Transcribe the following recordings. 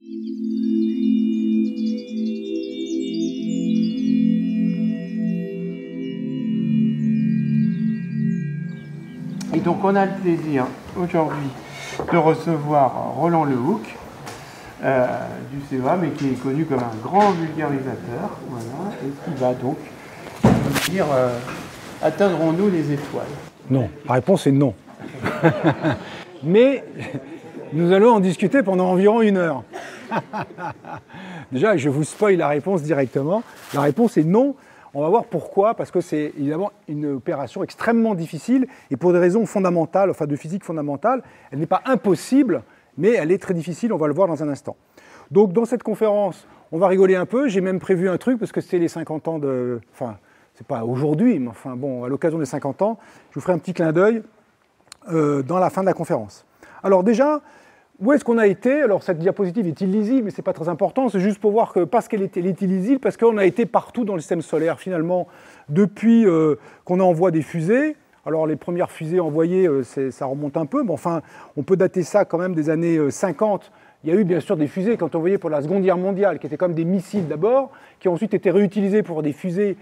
Et donc on a le plaisir aujourd'hui de recevoir Roland Lehoucq du CEA, mais qui est connu comme un grand vulgarisateur, voilà, et qui va donc nous dire atteindrons-nous les étoiles? Non, la réponse est non. Mais nous allons en discuter pendant environ 1 heure. Déjà, je vous spoil la réponse directement. La réponse est non. On va voir pourquoi, parce que c'est évidemment une opération extrêmement difficile et pour des raisons fondamentales, enfin de physique fondamentale. Elle n'est pas impossible, mais elle est très difficile, on va le voir dans un instant. Donc dans cette conférence, on va rigoler un peu. J'ai même prévu un truc, parce que c'est les 50 ans de... Enfin, c'est pas aujourd'hui, mais enfin bon, à l'occasion des 50 ans, je vous ferai un petit clin d'œil dans la fin de la conférence. Alors déjà, où est-ce qu'on a été? Alors cette diapositive est illisible, mais ce n'est pas très important, c'est juste pour voir que parce qu'elle est illisible, parce qu'on a été partout dans le système solaire finalement, depuis qu'on envoie des fusées. Alors les premières fusées envoyées, ça remonte un peu, mais enfin on peut dater ça quand même des années 50. Il y a eu bien sûr des fusées quand on voyait pour la Seconde Guerre mondiale, qui étaient comme des missiles d'abord, qui ont ensuite été réutilisés pour des fusées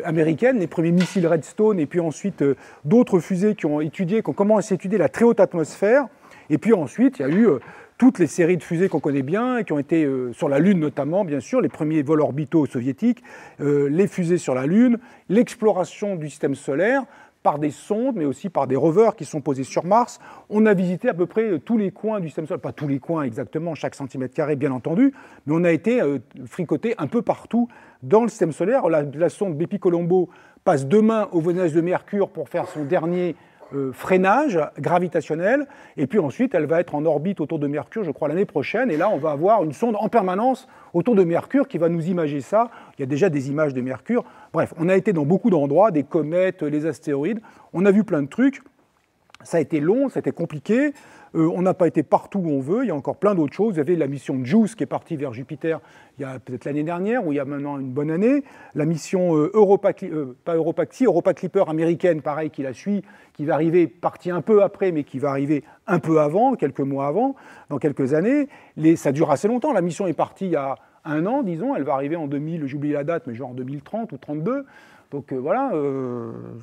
américaines, les premiers missiles Redstone, et puis ensuite d'autres fusées qui ont commencé à étudier la très haute atmosphère. Et puis ensuite, il y a eu toutes les séries de fusées qu'on connaît bien, et qui ont été sur la Lune notamment, bien sûr, les premiers vols orbitaux soviétiques, les fusées sur la Lune, l'exploration du système solaire par des sondes, mais aussi par des rovers qui sont posés sur Mars. On a visité à peu près tous les coins du système solaire, pas tous les coins exactement, chaque centimètre carré bien entendu, mais on a été fricoté un peu partout dans le système solaire. La sonde Bepi-Colombo passe demain au voisinage de Mercure pour faire son dernier freinage gravitationnel, et puis ensuite elle va être en orbite autour de Mercure, je crois l'année prochaine, et là on va avoir une sonde en permanence autour de Mercure qui va nous imager ça. Il y a déjà des images de Mercure. Bref, on a été dans beaucoup d'endroits, des comètes, les astéroïdes, on a vu plein de trucs. Ça a été long, ça a été compliqué, on n'a pas été partout où on veut, il y a encore plein d'autres choses. Vous avez la mission JUICE qui est partie vers Jupiter il y a peut-être l'année dernière, ou il y a maintenant une bonne année. La mission Europa Clipper américaine, pareil, qui la suit, qui va arriver, partie un peu après, mais qui va arriver un peu avant, quelques mois avant, dans quelques années. Ça dure assez longtemps, la mission est partie il y a 1 an, disons, elle va arriver en 2000, j'oublie la date, mais genre en 2030 ou 32. Donc voilà,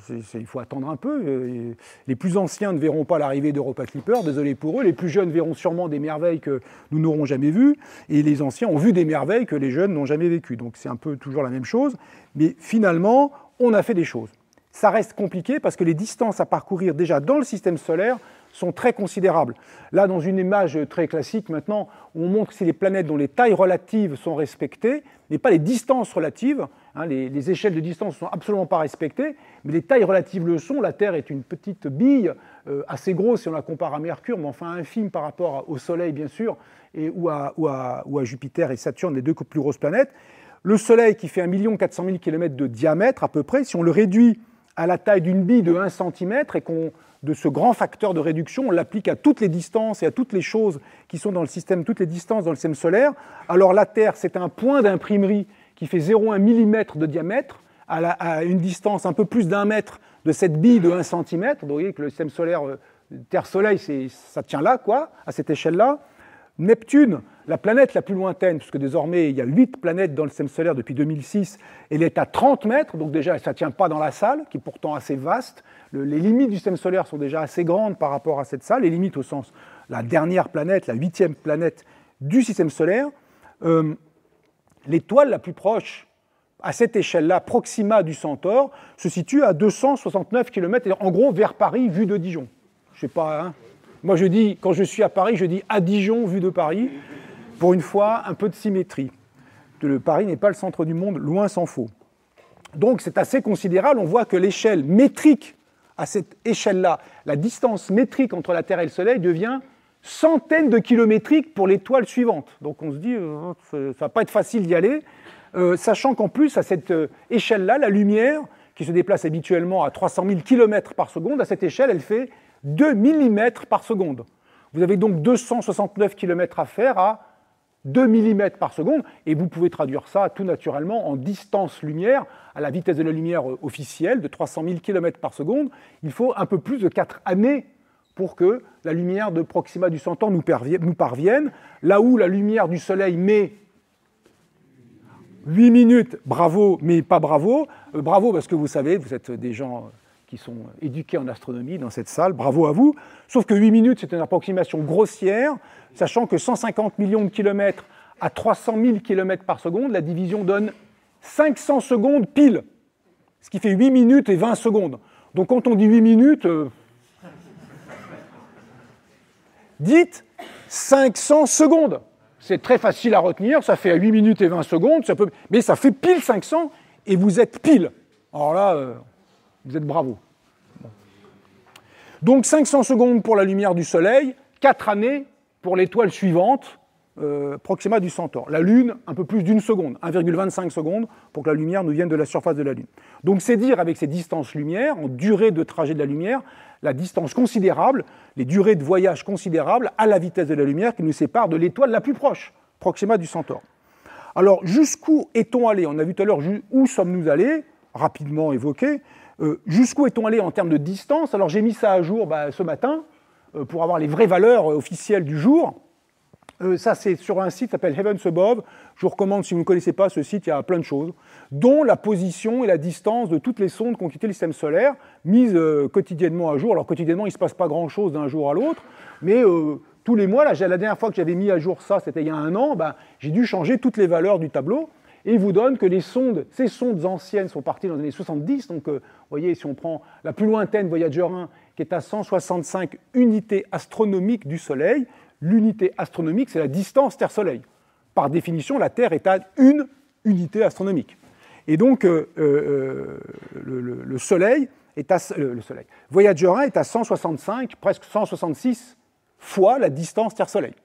il faut attendre un peu. Les plus anciens ne verront pas l'arrivée d'Europa Clipper, désolé pour eux. Les plus jeunes verront sûrement des merveilles que nous n'aurons jamais vues. Et les anciens ont vu des merveilles que les jeunes n'ont jamais vécues. Donc c'est un peu toujours la même chose. Mais finalement, on a fait des choses. Ça reste compliqué parce que les distances à parcourir déjà dans le système solaire sont très considérables. Là, dans une image très classique, maintenant, on montre que c'est les planètes dont les tailles relatives sont respectées, mais pas les distances relatives. Les échelles de distance ne sont absolument pas respectées, mais les tailles relatives le sont. La Terre est une petite bille, assez grosse si on la compare à Mercure, mais enfin infime par rapport au Soleil, bien sûr, ou à Jupiter et Saturne, les 2 plus grosses planètes. Le Soleil, qui fait 1 400 000 km de diamètre à peu près, si on le réduit à la taille d'une bille de 1 cm et qu'on de ce grand facteur de réduction, on l'applique à toutes les distances et à toutes les choses qui sont dans le système, toutes les distances dans le système solaire. Alors la Terre, c'est un point d'imprimerie qui fait 0,1 mm de diamètre à une distance un peu plus d'1 mètre de cette bille de 1 cm. Donc vous voyez que le système solaire Terre-Soleil, ça tient là, quoi, à cette échelle-là. Neptune, la planète la plus lointaine, puisque désormais il y a 8 planètes dans le système solaire depuis 2006, elle est à 30 mètres, donc déjà ça ne tient pas dans la salle, qui est pourtant assez vaste. Les limites du système solaire sont déjà assez grandes par rapport à cette salle, les limites au sens, la dernière planète, la 8e planète du système solaire. L'étoile la plus proche, à cette échelle-là, Proxima du Centaure, se situe à 269 km, en gros vers Paris, vue de Dijon. Je sais pas, hein. Moi, je dis, quand je suis à Paris, je dis à Dijon, vue de Paris. Pour une fois, un peu de symétrie. Paris n'est pas le centre du monde, loin s'en faut. Donc, c'est assez considérable. On voit que l'échelle métrique, à cette échelle-là, la distance métrique entre la Terre et le Soleil devient centaines de kilométriques pour l'étoile suivante. Donc, on se dit, ça ne va pas être facile d'y aller, sachant qu'en plus, à cette échelle-là, la lumière, qui se déplace habituellement à 300 000 km par seconde, à cette échelle, elle fait 2 mm par seconde. Vous avez donc 269 km à faire à 2 mm par seconde, et vous pouvez traduire ça tout naturellement en distance lumière, à la vitesse de la lumière officielle de 300 000 km par seconde. Il faut un peu plus de 4 années pour que la lumière de Proxima du Centaure nous parvienne. Là où la lumière du Soleil met 8 minutes, bravo, mais pas bravo. Bravo parce que vous savez, vous êtes des gens qui sont éduqués en astronomie dans cette salle, bravo à vous. Sauf que 8 minutes, c'est une approximation grossière, sachant que 150 millions de kilomètres à 300 000 km par seconde, la division donne 500 secondes pile, ce qui fait 8 minutes et 20 secondes. Donc quand on dit 8 minutes, dites 500 secondes. C'est très facile à retenir, ça fait 8 minutes et 20 secondes, mais ça fait pile 500 et vous êtes pile. Alors là, vous êtes bravo. Donc 500 secondes pour la lumière du Soleil, 4 années pour l'étoile suivante, Proxima du Centaure. La Lune, un peu plus d'une seconde, 1,25 secondes pour que la lumière nous vienne de la surface de la Lune. Donc c'est dire avec ces distances lumière, en durée de trajet de la lumière, la distance considérable, les durées de voyage considérables à la vitesse de la lumière qui nous sépare de l'étoile la plus proche, Proxima du Centaure. Alors jusqu'où est-on allé? On a vu tout à l'heure où sommes-nous allés, rapidement évoqué. Jusqu'où est-on allé en termes de distance? Alors j'ai mis ça à jour ce matin pour avoir les vraies valeurs officielles du jour. Ça, c'est sur un site qui s'appelle Heavens Above. Je vous recommande, si vous ne connaissez pas ce site, il y a plein de choses, dont la position et la distance de toutes les sondes qui ont quitté le système solaire, mises quotidiennement à jour. Alors, quotidiennement, il ne se passe pas grand-chose d'un jour à l'autre, mais tous les mois, là, la dernière fois que j'avais mis à jour ça, c'était il y a un an, j'ai dû changer toutes les valeurs du tableau, et il vous donne que ces sondes anciennes sont parties dans les années 70, donc vous voyez, si on prend la plus lointaine, Voyager 1, qui est à 165 unités astronomiques du Soleil, l'unité astronomique, c'est la distance Terre-Soleil. Par définition, la Terre est à une unité astronomique. Et donc, le Soleil est Voyager 1 est à 165, presque 166 fois la distance Terre-Soleil.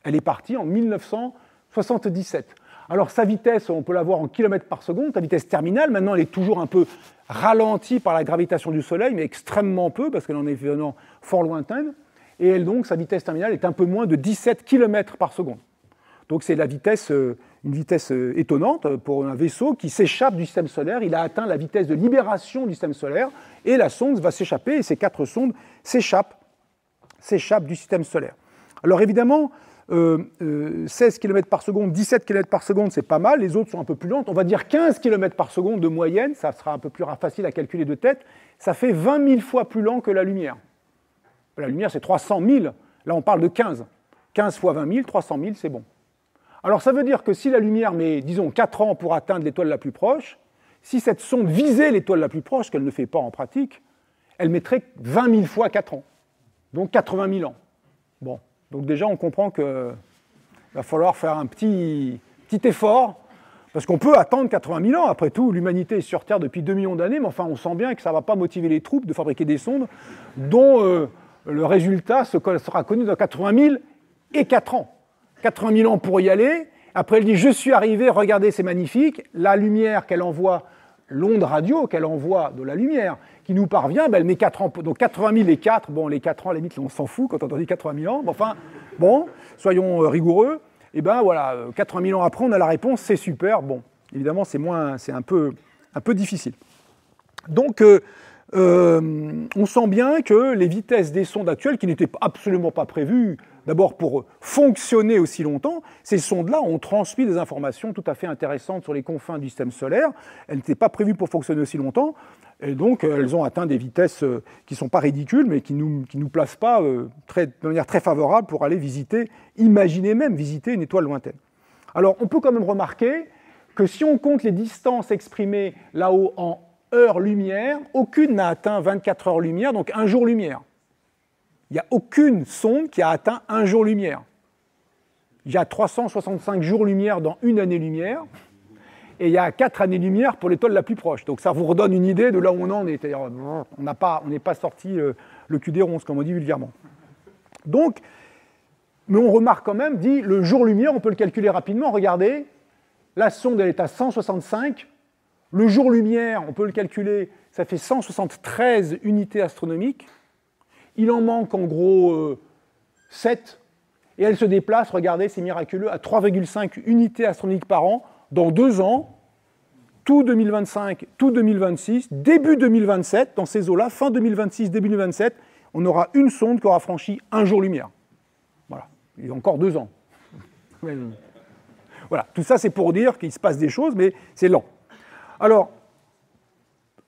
Elle est partie en 1977. Alors, sa vitesse, on peut la voir en kilomètres par seconde, sa vitesse terminale. Maintenant, elle est toujours un peu ralentie par la gravitation du Soleil, mais extrêmement peu, parce qu'elle en est venant fort lointaine. Et elle, donc, sa vitesse terminale est un peu moins de 17 km par seconde. Donc c'est une vitesse étonnante pour un vaisseau qui s'échappe du système solaire. Il a atteint la vitesse de libération du système solaire, et la sonde va s'échapper, et ces 4 sondes s'échappent du système solaire. Alors évidemment, 16 km par seconde, 17 km par seconde, c'est pas mal, les autres sont un peu plus lentes. On va dire 15 km par seconde de moyenne, ça sera un peu plus facile à calculer de tête. Ça fait 20 000 fois plus lent que la lumière. La lumière, c'est 300 000. Là, on parle de 15. 15 fois 20 000, 300 000, c'est bon. Alors, ça veut dire que si la lumière met, disons, 4 ans pour atteindre l'étoile la plus proche, si cette sonde visait l'étoile la plus proche, ce qu'elle ne fait pas en pratique, elle mettrait 20 000 fois 4 ans. Donc 80 000 ans. Bon. Donc déjà, on comprend qu'il va falloir faire un petit effort, parce qu'on peut attendre 80 000 ans. Après tout, l'humanité est sur Terre depuis 2 millions d'années, mais enfin, on sent bien que ça ne va pas motiver les troupes de fabriquer des sondes dont le résultat sera connu dans 80 000 et 4 ans. 80 000 ans pour y aller. Après, elle dit « Je suis arrivé, regardez, c'est magnifique. » La lumière qu'elle envoie, l'onde radio qu'elle envoie de la lumière, qui nous parvient, elle met 4 ans. Donc 80 000 et 4, bon, les 4 ans, à la limite, on s'en fout quand on dit 80 000 ans. Enfin, bon, soyons rigoureux. Et bien voilà, 80 000 ans après, on a la réponse, c'est super. Bon, évidemment, c'est un peu difficile. Donc, on sent bien que les vitesses des sondes actuelles, qui n'étaient absolument pas prévues, d'abord pour fonctionner aussi longtemps, ces sondes-là ont transmis des informations tout à fait intéressantes sur les confins du système solaire. Elles n'étaient pas prévues pour fonctionner aussi longtemps, et donc elles ont atteint des vitesses qui ne sont pas ridicules, mais qui nous placent pas de manière très favorable pour aller imaginer même visiter une étoile lointaine. Alors on peut quand même remarquer que si on compte les distances exprimées là-haut en heures-lumière, aucune n'a atteint 24 heures-lumière, donc 1 jour-lumière. Il n'y a aucune sonde qui a atteint 1 jour-lumière. Il y a 365 jours-lumière dans une année-lumière, et il y a 4 années-lumière pour l'étoile la plus proche. Donc ça vous redonne une idée de là où on en est. C'est-à-dire, on n'est pas sorti le cul des ronces, comme on dit vulgairement. Donc, mais on remarque quand même, dit, le jour-lumière, on peut le calculer rapidement. Regardez, la sonde, elle est à 165. Le jour-lumière, on peut le calculer, ça fait 173 unités astronomiques. Il en manque en gros 7. Et elle se déplace, regardez, c'est miraculeux, à 3,5 unités astronomiques par an dans 2 ans, tout 2025, tout 2026, début 2027, dans ces eaux-là, fin 2026, début 2027, on aura une sonde qui aura franchi un jour-lumière. Voilà, il y a encore 2 ans. Voilà, tout ça c'est pour dire qu'il se passe des choses, mais c'est lent. Alors,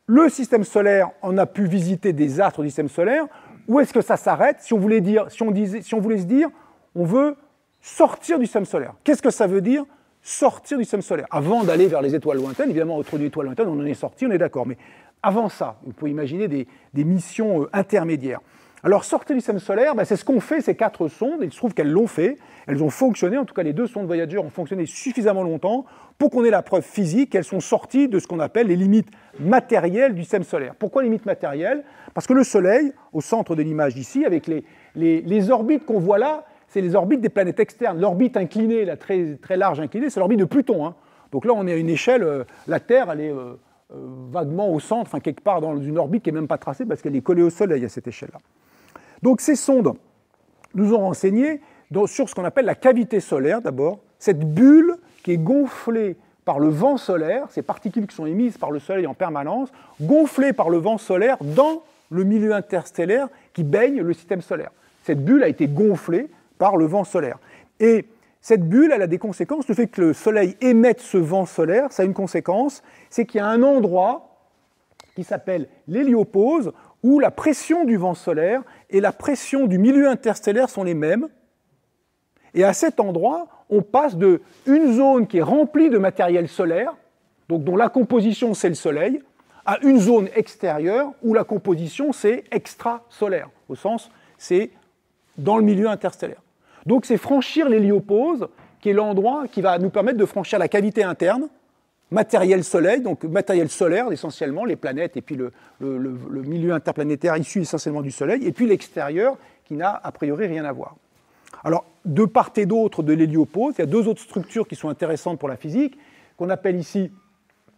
le système solaire, on a pu visiter des astres du système solaire. Où est-ce que ça s'arrête si on voulait se dire, on veut sortir du système solaire. Qu'est-ce que ça veut dire, sortir du système solaire? Avant d'aller vers les étoiles lointaines, évidemment, autour des étoiles lointaines, on en est sorti, on est d'accord. Mais avant ça, vous pouvez imaginer des missions intermédiaires. Alors, sortir du système solaire, c'est ce qu'ont fait ces 4 sondes. Il se trouve qu'elles l'ont fait. Elles ont fonctionné, en tout cas les 2 sondes Voyager ont fonctionné suffisamment longtemps pour qu'on ait la preuve physique qu'elles sont sorties de ce qu'on appelle les limites matérielles du système solaire. Pourquoi les limites matérielles? Parce que le Soleil, au centre de l'image d'ici, avec les orbites qu'on voit là, c'est les orbites des planètes externes. L'orbite inclinée, la très, très large inclinée, c'est l'orbite de Pluton. Hein. Donc là, on est à une échelle, la Terre, elle est vaguement au centre, enfin quelque part dans une orbite qui n'est même pas tracée parce qu'elle est collée au Soleil à cette échelle-là. Donc ces sondes nous ont renseigné sur ce qu'on appelle la cavité solaire d'abord, cette bulle qui est gonflée par le vent solaire, ces particules qui sont émises par le Soleil en permanence, gonflées par le vent solaire dans le milieu interstellaire qui baigne le système solaire. Cette bulle a été gonflée par le vent solaire. Et cette bulle, elle a des conséquences. Le fait que le Soleil émette ce vent solaire, ça a une conséquence, c'est qu'il y a un endroit qui s'appelle l'héliopause, où la pression du vent solaire et la pression du milieu interstellaire sont les mêmes. Et à cet endroit, on passe d'une zone qui est remplie de matériel solaire, donc dont la composition c'est le Soleil, à une zone extérieure où la composition c'est extrasolaire, au sens c'est dans le milieu interstellaire. Donc c'est franchir l'héliopause, qui est l'endroit qui va nous permettre de franchir la cavité interne, matériel Soleil, donc matériel solaire essentiellement, les planètes et puis le milieu interplanétaire issu essentiellement du Soleil, et puis l'extérieur qui n'a a priori rien à voir. Alors, de part et d'autre de l'héliopause, il y a 2 autres structures qui sont intéressantes pour la physique, qu'on appelle ici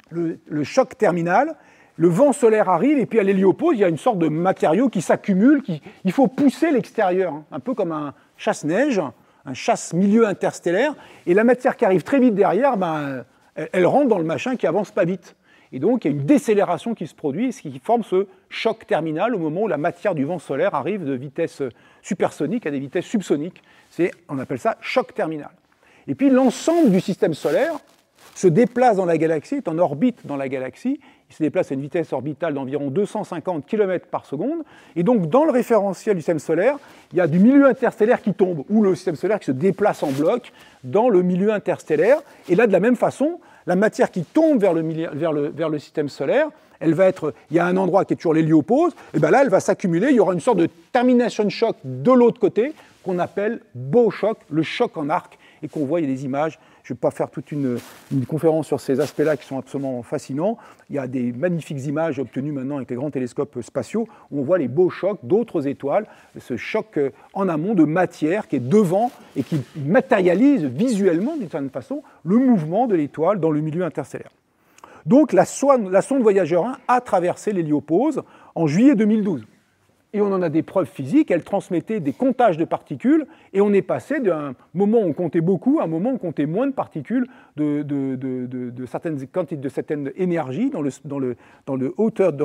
le choc terminal. Le vent solaire arrive, et puis à l'héliopause, il y a une sorte de matériau qui s'accumule, il faut pousser l'extérieur, hein, un peu comme un chasse-neige, un chasse-milieu interstellaire, et la matière qui arrive très vite derrière, elle rentre dans le machin qui avance pas vite. Et donc, il y a une décélération qui se produit, ce qui forme ce choc terminal au moment où la matière du vent solaire arrive de vitesse supersonique à des vitesses subsoniques. On appelle ça choc terminal. Et puis, l'ensemble du système solaire se déplace dans la galaxie, est en orbite dans la galaxie. Il se déplace à une vitesse orbitale d'environ 250 km par seconde. Et donc, dans le référentiel du système solaire, il y a du milieu interstellaire qui tombe, ou le système solaire qui se déplace en bloc dans le milieu interstellaire. Et là, de la même façon, la matière qui tombe vers le système solaire, il y a un endroit qui est toujours l'héliopause, et bien là, elle va s'accumuler, il y aura une sorte de termination shock de l'autre côté, qu'on appelle bow shock, le choc en arc, et qu'on voit, il y a des images. Je ne vais pas faire toute une conférence sur ces aspects-là qui sont absolument fascinants. Il y a des magnifiques images obtenues maintenant avec les grands télescopes spatiaux où on voit les beaux chocs d'autres étoiles, ce choc en amont de matière qui est devant et qui matérialise visuellement, d'une certaine façon, le mouvement de l'étoile dans le milieu interstellaire. Donc la sonde Voyager 1 a traversé l'héliopause en juillet 2012. Et on en a des preuves physiques, elle transmettait des comptages de particules, et on est passé d'un moment où on comptait beaucoup à un moment où on comptait moins de particules de certaines énergies dans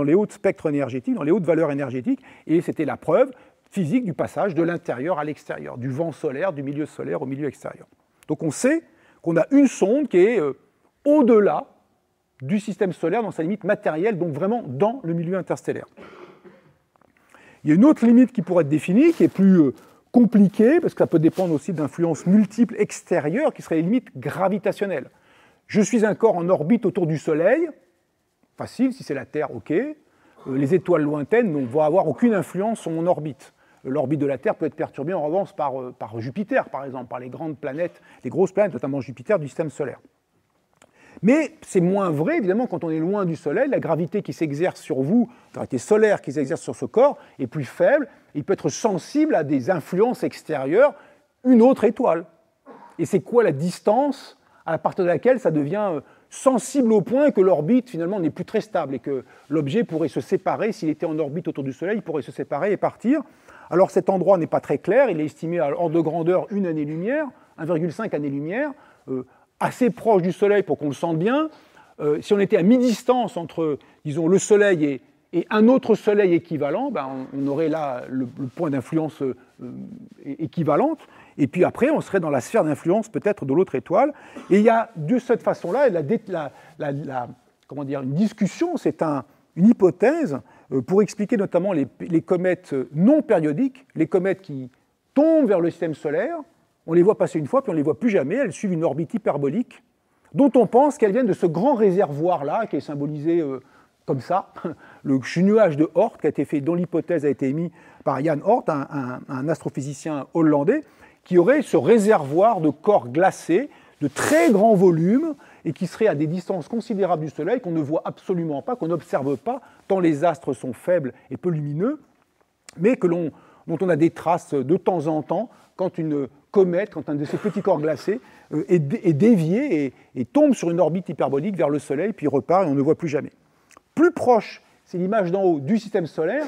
les hauts spectres énergétiques, dans les hautes valeurs énergétiques, et c'était la preuve physique du passage de l'intérieur à l'extérieur, du vent solaire, du milieu solaire au milieu extérieur. Donc on sait qu'on a une sonde qui est au-delà du système solaire dans sa limite matérielle, donc vraiment dans le milieu interstellaire. Il y a une autre limite qui pourrait être définie, qui est plus compliquée, parce que ça peut dépendre aussi d'influences multiples extérieures, qui seraient les limites gravitationnelles. Je suis un corps en orbite autour du Soleil, facile, si c'est la Terre, ok. Les étoiles lointaines ne vont avoir aucune influence sur mon orbite. L'orbite de la Terre peut être perturbée en revanche par Jupiter, par exemple, par les grandes planètes, les grosses planètes, notamment Jupiter, du système solaire. Mais c'est moins vrai, évidemment, quand on est loin du Soleil, la gravité qui s'exerce sur vous, la gravité solaire qui s'exerce sur ce corps, est plus faible, il peut être sensible à des influences extérieures, une autre étoile. Et c'est quoi la distance à partir de laquelle ça devient sensible au point que l'orbite, finalement, n'est plus très stable, et que l'objet pourrait se séparer, s'il était en orbite autour du Soleil, il pourrait se séparer et partir. Alors cet endroit n'est pas très clair, il est estimé à ordre de grandeur 1 année-lumière, 1,5 année-lumière, assez proche du Soleil pour qu'on le sente bien. Si on était à mi-distance entre, disons, le Soleil et un autre Soleil équivalent, ben, on aurait là le point d'influence équivalente, et puis après, on serait dans la sphère d'influence peut-être de l'autre étoile. Et il y a de cette façon-là comment dire, une discussion, c'est une hypothèse pour expliquer notamment les comètes non périodiques, les comètes qui tombent vers le système solaire, on les voit passer une fois, puis on ne les voit plus jamais, elles suivent une orbite hyperbolique, dont on pense qu'elles viennent de ce grand réservoir-là, qui est symbolisé comme ça, le nuage de Oort, qui a été fait, dont l'hypothèse a été émise par Jan Oort, un astrophysicien hollandais, qui aurait ce réservoir de corps glacés de très grand volume et qui serait à des distances considérables du Soleil, qu'on ne voit absolument pas, qu'on n'observe pas, tant les astres sont faibles et peu lumineux, mais dont on a des traces de temps en temps quand une comète, quand un de ces petits corps glacés est dévié et tombe sur une orbite hyperbolique vers le Soleil, puis repart et on ne le voit plus jamais. Plus proche, c'est l'image d'en haut du système solaire,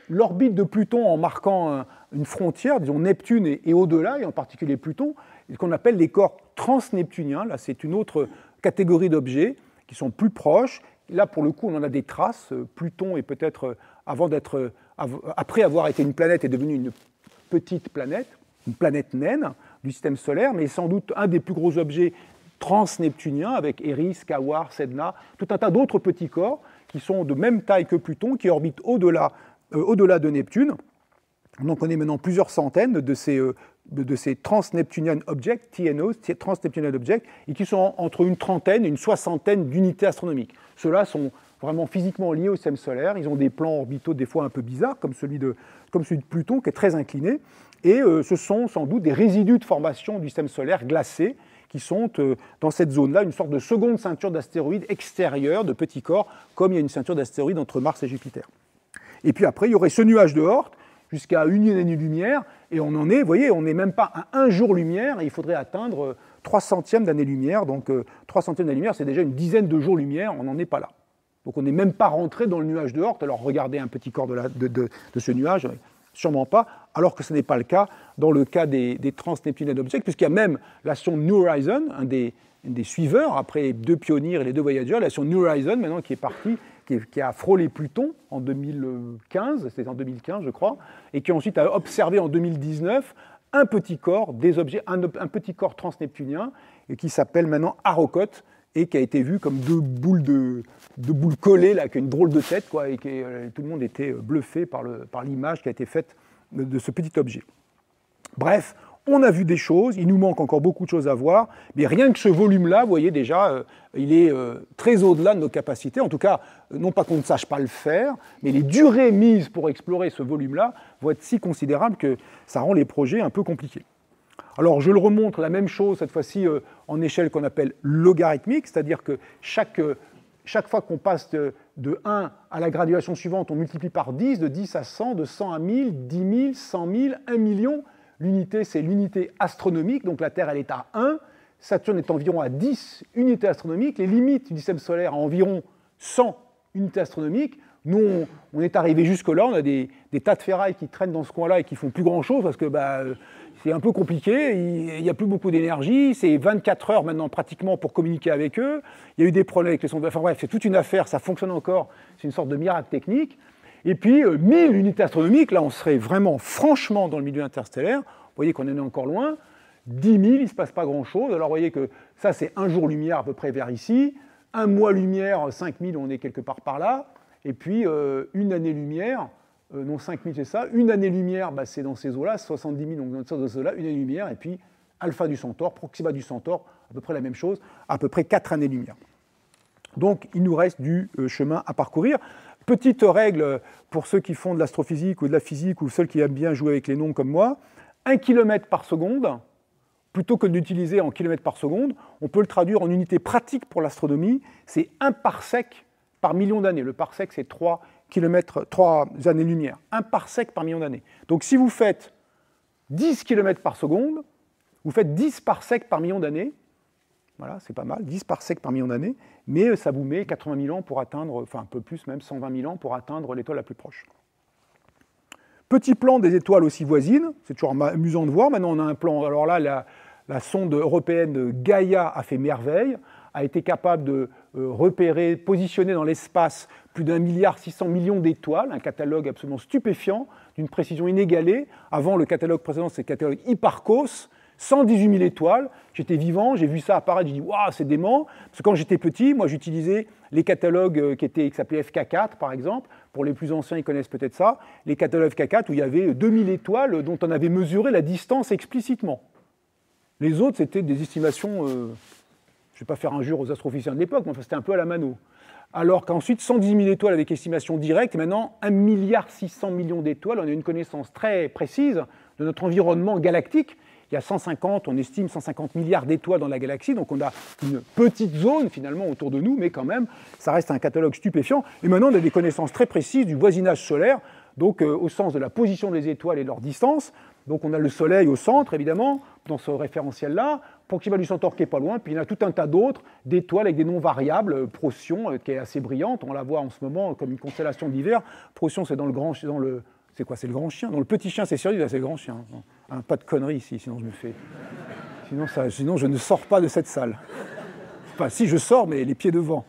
l'orbite de Pluton en marquant une frontière, disons Neptune et au-delà, et en particulier Pluton, qu'on appelle les corps transneptuniens. Là, c'est une autre catégorie d'objets qui sont plus proches. Là, pour le coup, on en a des traces. Pluton est peut-être, après avoir été une planète, est devenu une petite planète, une planète naine du système solaire, mais sans doute un des plus gros objets transneptuniens, avec Eris, Quaoar, Sedna, tout un tas d'autres petits corps qui sont de même taille que Pluton, qui orbitent au-delà de Neptune. On en connaît maintenant plusieurs centaines de ces Trans-Neptunian Objects, TNO, Trans-Neptunian Objects, et qui sont entre une trentaine et une soixantaine d'unités astronomiques. Ceux-là sont vraiment physiquement liés au système solaire. Ils ont des plans orbitaux des fois un peu bizarres, comme celui de Pluton, qui est très incliné. Et ce sont sans doute des résidus de formation du système solaire glacé, qui sont dans cette zone-là une sorte de seconde ceinture d'astéroïdes extérieure de petits corps, comme il y a une ceinture d'astéroïdes entre Mars et Jupiter. Et puis après, il y aurait ce nuage de Oort, jusqu'à une année-lumière, et on en est, vous voyez, on n'est même pas à un jour-lumière, et il faudrait atteindre 3 centièmes d'année-lumière, donc 3 centièmes d'année-lumière, c'est déjà une dizaine de jours-lumière, on n'en est pas là. Donc on n'est même pas rentré dans le nuage de Oort, alors regardez un petit corps de ce nuage, sûrement pas, alors que ce n'est pas le cas dans le cas des Trans-Neptunian Objects, puisqu'il y a même la sonde New Horizon, un des suiveurs, après les 2 Pioneers et les 2 Voyager, la sonde New Horizon, maintenant qui est partie, qui a frôlé Pluton en 2015, c'était en 2015 je crois, et qui ensuite a observé en 2019 un petit corps, un petit corps transneptunien, et qui s'appelle maintenant Arrokoth, et qui a été vu comme deux boules collées, là, avec une drôle de tête, quoi, et tout le monde était bluffé par l'image qui a été faite de ce petit objet. Bref, on a vu des choses, il nous manque encore beaucoup de choses à voir, mais rien que ce volume-là, vous voyez déjà, il est très au-delà de nos capacités, en tout cas, non pas qu'on ne sache pas le faire, mais les durées mises pour explorer ce volume-là vont être si considérables que ça rend les projets un peu compliqués. Alors je le remontre, la même chose, cette fois-ci en échelle qu'on appelle logarithmique, c'est-à-dire que chaque fois qu'on passe de 1 à la graduation suivante, on multiplie par 10, de 10 à 100, de 100 à 1000, 10 000, 100 000, 1 million. L'unité, c'est l'unité astronomique, donc la Terre, elle est à 1, Saturne est environ à 10 unités astronomiques, les limites du système solaire à environ 100 unités astronomiques. Nous, on est arrivé jusque-là, on a des tas de ferrailles qui traînent dans ce coin-là et qui font plus grand-chose, parce que c'est un peu compliqué, il n'y a plus beaucoup d'énergie, c'est 24 heures maintenant pratiquement pour communiquer avec eux, il y a eu des problèmes avec les sondes, enfin bref, c'est toute une affaire, ça fonctionne encore, c'est une sorte de miracle technique. Et puis 1000 unités astronomiques, là on serait vraiment franchement dans le milieu interstellaire, vous voyez qu'on en est encore loin, 10 000, il ne se passe pas grand-chose, alors vous voyez que ça c'est un jour-lumière à peu près vers ici, un mois-lumière, 5000, on est quelque part par là, et puis une année-lumière, non 5000 c'est ça, une année-lumière, c'est dans ces eaux-là, 70 000, donc dans ces eaux-là, une année-lumière, et puis Alpha du Centaure, Proxima du Centaure, à peu près la même chose, à peu près 4 années-lumière. Donc il nous reste du chemin à parcourir. Petite règle pour ceux qui font de l'astrophysique ou de la physique, ou ceux qui aiment bien jouer avec les nombres comme moi, 1 km par seconde, plutôt que d'utiliser en kilomètres par seconde, on peut le traduire en unité pratique pour l'astronomie, c'est 1 parsec par million d'années. Le parsec, c'est 3 années-lumière. 1 parsec par million d'années. Donc si vous faites 10 km par seconde, vous faites 10 parsecs par million d'années. Voilà, c'est pas mal, 10 parsecs par million d'années, mais ça vous met 80 000 ans pour atteindre, enfin un peu plus même, 120 000 ans pour atteindre l'étoile la plus proche. Petit plan des étoiles aussi voisines, c'est toujours amusant de voir. Maintenant on a un plan, alors là la sonde européenne Gaia a fait merveille, a été capable repéré, positionné dans l'espace plus d'1,6 milliard d'étoiles, un catalogue absolument stupéfiant, d'une précision inégalée. Avant, le catalogue précédent, c'est le catalogue Hipparcos, 118 000 étoiles. J'étais vivant, j'ai vu ça apparaître, j'ai dit « Waouh, c'est dément !» Parce que quand j'étais petit, moi, j'utilisais les catalogues qui s'appelaient FK4, par exemple. Pour les plus anciens, ils connaissent peut-être ça. Les catalogues FK4 où il y avait 2000 étoiles dont on avait mesuré la distance explicitement. Les autres, c'était des estimations... je ne vais pas faire injure aux astrophysiciens de l'époque, mais enfin, c'était un peu à la mano. Alors qu'ensuite, 110 000 étoiles avec estimation directe, et maintenant 1,6 milliard d'étoiles, on a une connaissance très précise de notre environnement galactique. Il y a 150, on estime 150 milliards d'étoiles dans la galaxie, donc on a une petite zone finalement autour de nous, mais quand même, ça reste un catalogue stupéfiant. Et maintenant, on a des connaissances très précises du voisinage solaire, donc au sens de la position des étoiles et de leur distance. Donc on a le Soleil au centre, évidemment, dans ce référentiel-là, Proxima du Centaure qui n'est pas loin, puis il y en a tout un tas d'autres, d'étoiles avec des noms variables, Procyon, qui est assez brillante, on la voit en ce moment comme une constellation d'hiver. Procyon, c'est dans le... C'est quoi? C'est le grand chien? Dans le petit chien, c'est Sirius, c'est le grand chien. Hein, pas de conneries ici, sinon je me fais... Sinon je ne sors pas de cette salle. Enfin, si, je sors, mais les pieds devant.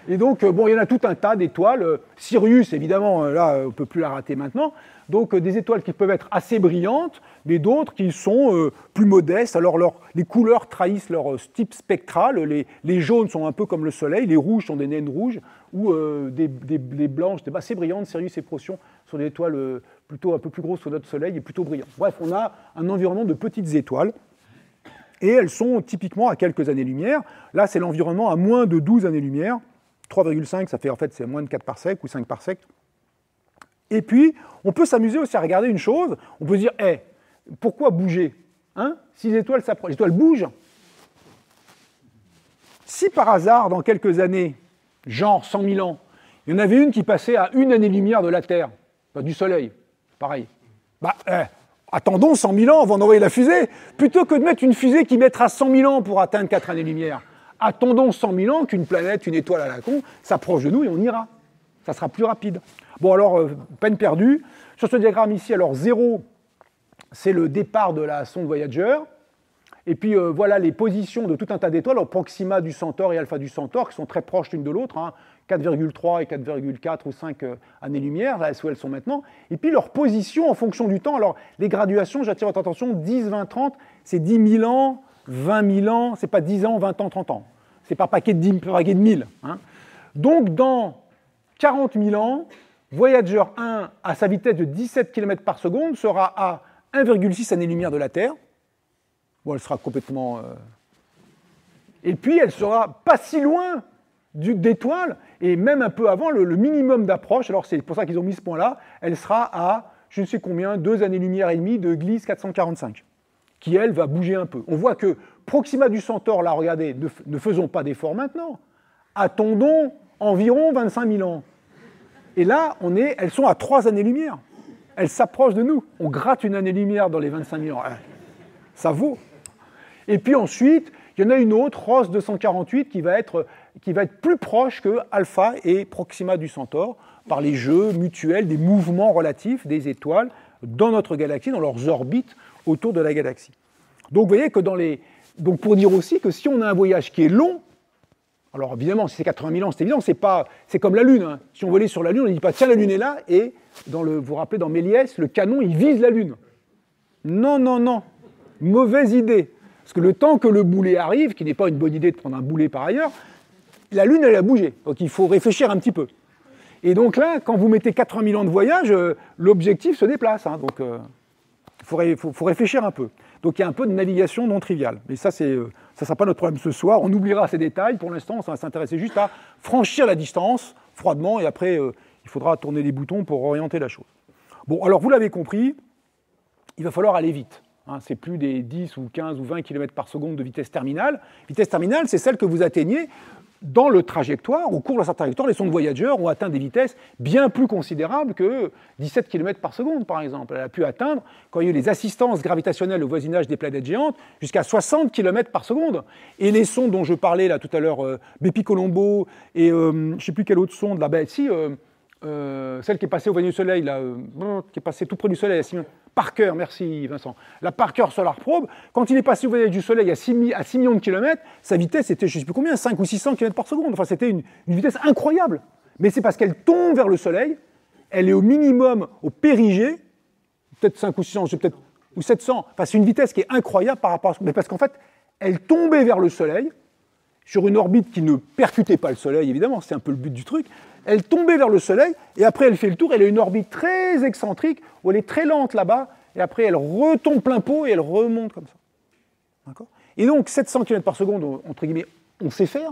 Et donc, bon, il y en a tout un tas d'étoiles. Sirius, évidemment, là, on ne peut plus la rater maintenant. Donc, des étoiles qui peuvent être assez brillantes, mais d'autres qui sont plus modestes. Alors, les couleurs trahissent leur type spectral. Les jaunes sont un peu comme le Soleil, les rouges sont des naines rouges, ou des blanches, assez brillantes. Sirius et Procyon sont des étoiles plutôt un peu plus grosses que notre Soleil et plutôt brillantes. Bref, on a un environnement de petites étoiles. Et elles sont typiquement à quelques années-lumière. Là, c'est l'environnement à moins de 12 années-lumière. 3,5, ça fait en fait c'est moins de 4 parsecs ou 5 parsecs. Et puis, on peut s'amuser aussi à regarder une chose. On peut se dire, pourquoi bouger hein? Si les étoiles s'approchent, les étoiles bougent. Si par hasard, dans quelques années, genre 100 000 ans, il y en avait une qui passait à 1 année-lumière de la Terre, du Soleil, pareil. Attendons 100 000 ans avant d'envoyer la fusée, plutôt que de mettre une fusée qui mettra 100 000 ans pour atteindre 4 années-lumière. Attendons 100 000 ans qu'une planète, une étoile à la con, s'approche de nous et on ira. Ça sera plus rapide. Bon, alors, peine perdue. Sur ce diagramme ici, alors 0, c'est le départ de la sonde Voyager. Et puis, voilà les positions de tout un tas d'étoiles, Proxima du Centaure et Alpha du Centaure, qui sont très proches l'une de l'autre, 4,3 et 4,4 ou 5 années-lumière, là où elles sont maintenant. Et puis, leur position en fonction du temps. Alors, les graduations, j'attire votre attention, 10, 20, 30, c'est 10 000 ans, 20 000 ans, c'est pas 10 ans, 20 ans, 30 ans. C'est par paquet de 10, par paquet de 1000. Donc, dans 40 000 ans, Voyager 1, à sa vitesse de 17 km par seconde, sera à 1,6 années-lumière de la Terre. Bon, elle sera complètement... Et puis, elle sera pas si loin d'étoiles, et même un peu avant le minimum d'approche, alors c'est pour ça qu'ils ont mis ce point-là, elle sera à, je ne sais combien, 2 années-lumière et demie de Gliese 445, qui, elle, va bouger un peu. On voit que Proxima du Centaure, là, regardez, ne faisons pas d'efforts maintenant, attendons environ 25 000 ans. Et là, elles sont à 3 années-lumière. Elles s'approchent de nous. On gratte une année-lumière dans les 25 000 ans. Ça vaut. Et puis ensuite, il y en a une autre, Ross 248, qui va être plus proche que Alpha et Proxima du Centaure, par les jeux mutuels des mouvements relatifs des étoiles dans notre galaxie, dans leurs orbites autour de la galaxie. Donc vous voyez que donc pour dire aussi que si on a un voyage qui est long, alors évidemment, si c'est 80 000 ans, c'est évident, c'est comme la Lune. Si on volait sur la Lune, on ne dit pas, tiens, la Lune est là, et vous vous rappelez, dans Méliès, le canon, il vise la Lune. Non, non, non. Mauvaise idée. Parce que le temps que le boulet arrive, qui n'est pas une bonne idée de prendre un boulet par ailleurs, la Lune, elle a bougé. Donc il faut réfléchir un petit peu. Et donc là, quand vous mettez 80 000 ans de voyage, l'objectif se déplace. Donc il faut réfléchir un peu. Donc il y a un peu de navigation non triviale. Mais ça ne sera pas notre problème ce soir. On oubliera ces détails. Pour l'instant, ça va s'intéresser juste à franchir la distance, froidement, et après, il faudra tourner les boutons pour orienter la chose. Bon, alors vous l'avez compris, il va falloir aller vite. C'est plus des 10 ou 15 ou 20 km par seconde de vitesse terminale. Vitesse terminale, c'est celle que vous atteignez dans le trajectoire. Au cours de sa trajectoire, les sondes Voyager ont atteint des vitesses bien plus considérables que 17 km par seconde, par exemple. Elle a pu atteindre, quand il y a eu les assistances gravitationnelles au voisinage des planètes géantes, jusqu'à 60 km par seconde. Et les sondes dont je parlais là tout à l'heure, Bepi Colombo et je ne sais plus quelle autre sonde, là, celle qui est passée au voyant du Soleil, là, qui est passée tout près du Soleil, Parker, merci Vincent, la Parker Solar Probe, quand il est passé au voyage du Soleil à 6 millions de kilomètres, sa vitesse était, je ne sais plus combien, 5 ou 600 km par seconde. Enfin, c'était une vitesse incroyable. Mais c'est parce qu'elle tombe vers le Soleil, elle est au minimum au périgée, peut-être 5 ou 600, peut-être, ou 700. Enfin, c'est une vitesse qui est incroyable par rapport à... Mais parce qu'en fait, elle tombait vers le Soleil, sur une orbite qui ne percutait pas le Soleil, évidemment, c'est un peu le but du truc. Elle tombait vers le Soleil, et après elle fait le tour, elle a une orbite très excentrique, où elle est très lente là-bas, et après elle retombe plein pot, et elle remonte comme ça. D'accord ? Et donc 700 km par seconde, entre guillemets, on sait faire.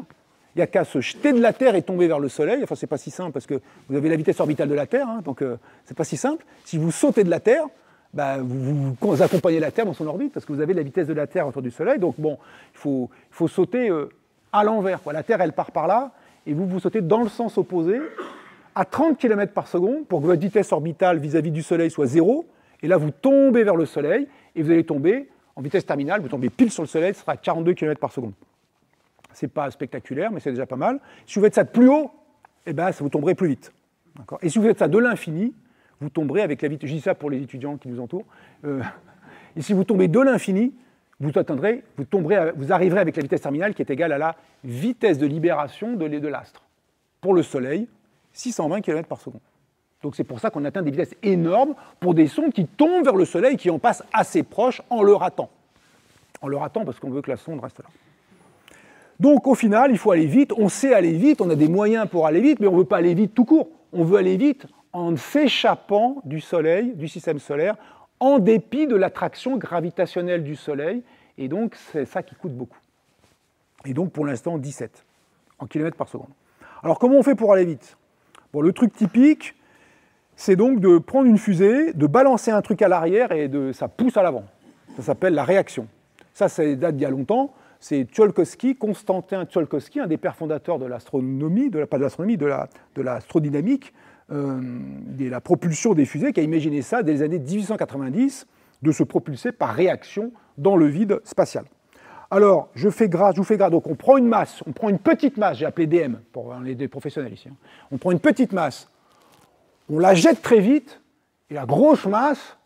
Il n'y a qu'à se jeter de la Terre et tomber vers le Soleil. Enfin, c'est pas si simple, parce que vous avez la vitesse orbitale de la Terre, hein, donc c'est pas si simple. Si vous sautez de la Terre, bah, vous accompagnez la Terre dans son orbite, parce que vous avez la vitesse de la Terre autour du Soleil, donc bon, il faut sauter à l'envers. La Terre, elle part par là, et vous sautez dans le sens opposé, à 30 km par seconde, pour que votre vitesse orbitale vis-à-vis du Soleil soit 0, et là, vous tombez vers le Soleil, et vous allez tomber en vitesse terminale, vous tombez pile sur le Soleil, ce sera à 42 km par seconde. C'est pas spectaculaire, mais c'est déjà pas mal. Si vous faites ça de plus haut, eh ben, vous tomberez plus vite. Et si vous faites ça de l'infini, vous tomberez avec la vitesse... Je dis ça pour les étudiants qui nous entourent. Et si vous tombez de l'infini, vous arriverez avec la vitesse terminale qui est égale à la vitesse de libération de l'astre. Pour le Soleil, 620 km par seconde. Donc c'est pour ça qu'on atteint des vitesses énormes pour des sondes qui tombent vers le Soleil et qui en passent assez proche en le ratant. En le ratant parce qu'on veut que la sonde reste là. Donc au final, il faut aller vite, on sait aller vite, on a des moyens pour aller vite, mais on ne veut pas aller vite tout court. On veut aller vite en s'échappant du Soleil, du système solaire, en dépit de l'attraction gravitationnelle du Soleil, et donc c'est ça qui coûte beaucoup. Et donc pour l'instant 17 en kilomètres par seconde. Alors comment on fait pour aller vite ? Bon, le truc typique, c'est donc de prendre une fusée, de balancer un truc à l'arrière et ça pousse à l'avant. Ça s'appelle la réaction. Ça date d'il y a longtemps. C'est Tsiolkovsky, Konstantin Tsiolkovsky, un des pères fondateurs de l'astronomie, pas de l'astronomie, de l'astrodynamique, de la propulsion des fusées, qui a imaginé ça dès les années 1890, de se propulser par réaction dans le vide spatial. Alors, je vous fais grâce, donc on prend une masse, on prend une petite masse, j'ai appelé DM, pour les professionnels ici, on prend une petite masse, on la jette très vite, et la grosse masse,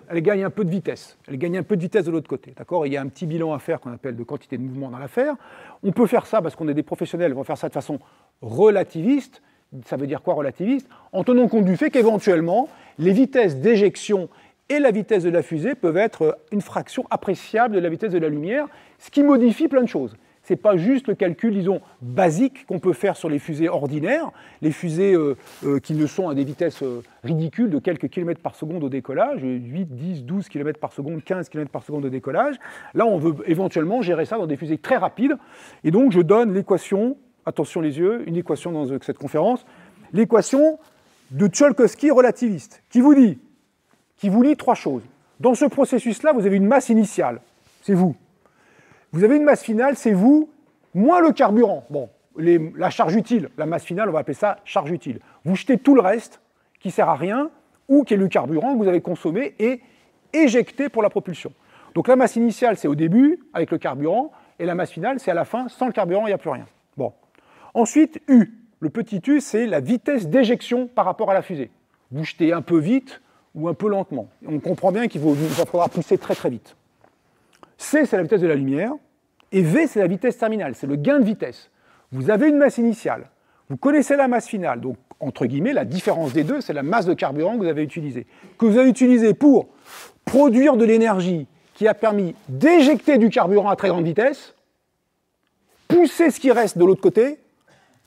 elle gagne un peu de vitesse. Elle gagne un peu de vitesse de l'autre côté. D'accord ? Il y a un petit bilan à faire qu'on appelle de quantité de mouvement dans l'affaire. On peut faire ça parce qu'on est des professionnels, on va faire ça de façon relativiste. Ça veut dire quoi relativiste ? En tenant compte du fait qu'éventuellement, les vitesses d'éjection et la vitesse de la fusée peuvent être une fraction appréciable de la vitesse de la lumière, ce qui modifie plein de choses. Ce n'est pas juste le calcul, disons, basique qu'on peut faire sur les fusées ordinaires, les fusées qui ne sont à des vitesses ridicules de quelques kilomètres par seconde au décollage, 8, 10, 12 km par seconde, 15 km par seconde au décollage. Là, on veut éventuellement gérer ça dans des fusées très rapides. Et donc, je donne l'équation, attention les yeux, une équation dans cette conférence, l'équation de Tsiolkovsky relativiste, qui vous lit trois choses. Dans ce processus-là, vous avez une masse initiale, c'est vous. Vous avez une masse finale, c'est vous, moins le carburant. Bon, la charge utile, la masse finale, on va appeler ça charge utile. Vous jetez tout le reste, qui ne sert à rien, ou qui est le carburant que vous avez consommé et éjecté pour la propulsion. Donc la masse initiale, c'est au début, avec le carburant, et la masse finale, c'est à la fin, sans le carburant, il n'y a plus rien. Bon. Ensuite, U. Le petit U, c'est la vitesse d'éjection par rapport à la fusée. Vous jetez un peu vite ou un peu lentement. On comprend bien qu'il va falloir pousser très très vite. C, c'est la vitesse de la lumière, et V, c'est la vitesse terminale, c'est le gain de vitesse. Vous avez une masse initiale, vous connaissez la masse finale, donc, entre guillemets, la différence des deux, c'est la masse de carburant que vous avez utilisée. Que vous avez utilisée pour produire de l'énergie qui a permis d'éjecter du carburant à très grande vitesse, pousser ce qui reste de l'autre côté,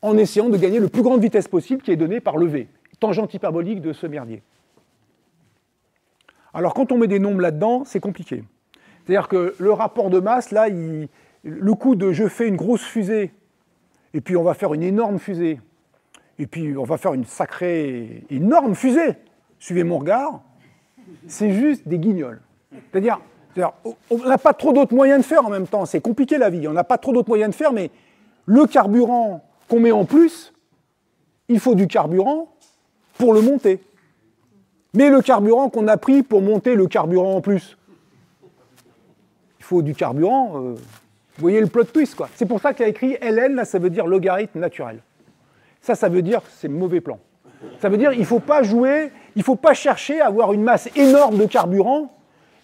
en essayant de gagner le plus grande vitesse possible qui est donnée par le V, tangente hyperbolique de ce merdier. Alors, quand on met des nombres là-dedans, c'est compliqué. C'est-à-dire que le rapport de masse, là, le coup de je fais une grosse fusée, et puis on va faire une énorme fusée, et puis on va faire une sacrée énorme fusée, suivez mon regard, c'est juste des guignols. C'est-à-dire on n'a pas trop d'autres moyens de faire en même temps, c'est compliqué la vie, on n'a pas trop d'autres moyens de faire, mais le carburant qu'on met en plus, il faut du carburant pour le monter. Mais le carburant qu'on a pris pour monter le carburant en plus, il faut du carburant, vous voyez le plot twist, quoi. C'est pour ça qu'il y a écrit ln, là, ça veut dire logarithme naturel. Ça veut dire c'est mauvais plan. Ça veut dire qu'il ne faut pas jouer, il ne faut pas chercher à avoir une masse énorme de carburant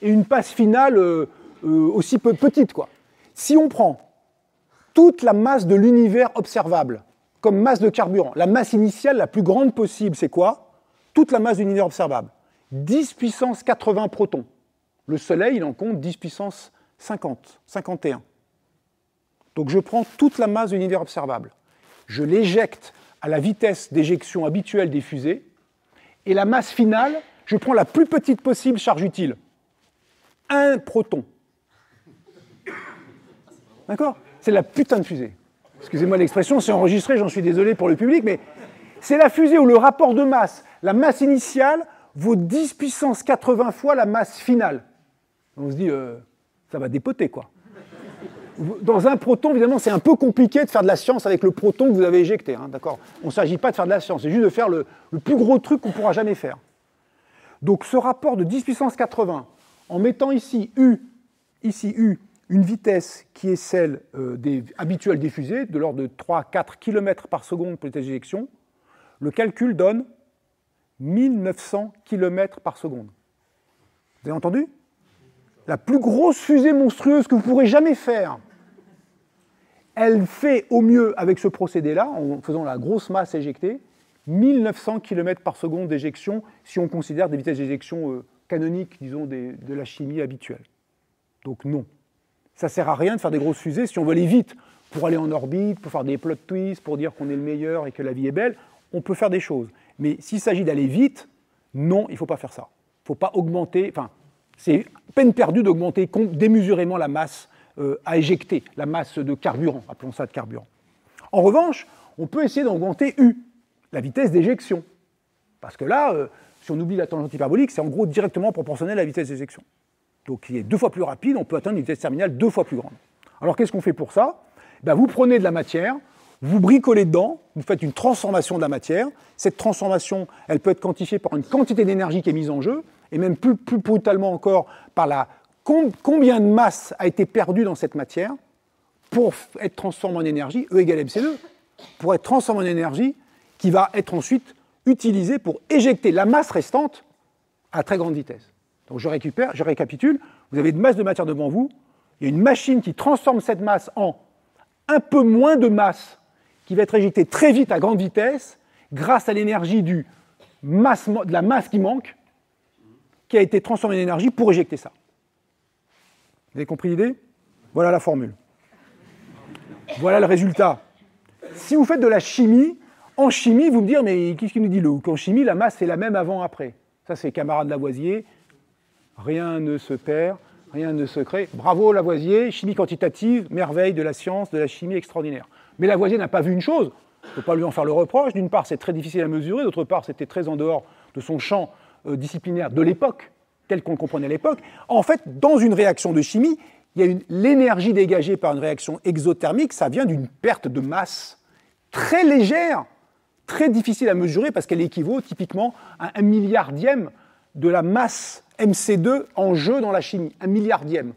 et une masse finale aussi petite, quoi. Si on prend toute la masse de l'univers observable comme masse de carburant, la masse initiale la plus grande possible, c'est quoi? Toute la masse de l'univers observable. 10 puissance 80 protons. Le Soleil, il en compte 10 puissance 50, 51. Donc je prends toute la masse de l'univers observable. Je l'éjecte à la vitesse d'éjection habituelle des fusées. Et la masse finale, je prends la plus petite possible charge utile. 1 proton. D'accord? C'est la putain de fusée. Excusez-moi l'expression, c'est enregistré, j'en suis désolé pour le public, mais c'est la fusée où le rapport de masse, la masse initiale, vaut 10 puissance 80 fois la masse finale. On se dit, ça va dépoter, quoi. Dans un proton, évidemment, c'est un peu compliqué de faire de la science avec le proton que vous avez éjecté, hein, d'accord? On ne s'agit pas de faire de la science, c'est juste de faire le plus gros truc qu'on ne pourra jamais faire. Donc ce rapport de 10 puissance 80, en mettant ici U, une vitesse qui est celle habituelle des fusées, de l'ordre de 3-4 km par seconde pour les tests d'éjection, le calcul donne 1900 km par seconde. Vous avez entendu? La plus grosse fusée monstrueuse que vous pourrez jamais faire, elle fait au mieux avec ce procédé-là, en faisant la grosse masse éjectée, 1900 km par seconde d'éjection, si on considère des vitesses d'éjection canoniques, disons, de la chimie habituelle. Donc non. Ça ne sert à rien de faire des grosses fusées si on veut aller vite. Pour aller en orbite, pour faire des plot twists, pour dire qu'on est le meilleur et que la vie est belle, on peut faire des choses. Mais s'il s'agit d'aller vite, non, il ne faut pas faire ça. Il ne faut pas augmenter, enfin, c'est peine perdue d'augmenter démesurément la masse à éjecter, la masse de carburant, appelons ça de carburant. En revanche, on peut essayer d'augmenter U, la vitesse d'éjection. Parce que là, si on oublie la tangente hyperbolique, c'est en gros directement proportionnel à la vitesse d'éjection. Donc il est 2 fois plus rapide, on peut atteindre une vitesse terminale 2 fois plus grande. Alors qu'est-ce qu'on fait pour ça? Vous prenez de la matière, vous bricolez dedans, vous faites une transformation de la matière. Cette transformation, elle peut être quantifiée par une quantité d'énergie qui est mise en jeu, et même plus brutalement encore par combien de masse a été perdue dans cette matière pour être transformée en énergie, E égale MC2, pour être transformée en énergie qui va être ensuite utilisée pour éjecter la masse restante à très grande vitesse. Donc je récapitule, vous avez une masse de matière devant vous, il y a une machine qui transforme cette masse en un peu moins de masse qui va être éjectée très vite à grande vitesse grâce à l'énergie de la masse qui manque, qui a été transformée en énergie pour éjecter ça. Vous avez compris l'idée? Voilà la formule. Voilà le résultat. Si vous faites de la chimie, en chimie, vous me direz, mais qu'est-ce qu'il nous dit le Hooke? En chimie, la masse, c'est la même avant-après. Ça, c'est camarade Lavoisier. Rien ne se perd, rien ne se crée. Bravo Lavoisier, chimie quantitative, merveille de la science, de la chimie extraordinaire. Mais Lavoisier n'a pas vu une chose, il ne faut pas lui en faire le reproche. D'une part, c'est très difficile à mesurer, d'autre part, c'était très en dehors de son champ disciplinaire de l'époque, tel qu'on le comprenait à l'époque. En fait, dans une réaction de chimie, il y a l'énergie dégagée par une réaction exothermique, ça vient d'une perte de masse très légère, très difficile à mesurer parce qu'elle équivaut typiquement à 1 milliardième de la masse MC2 en jeu dans la chimie, 1 milliardième.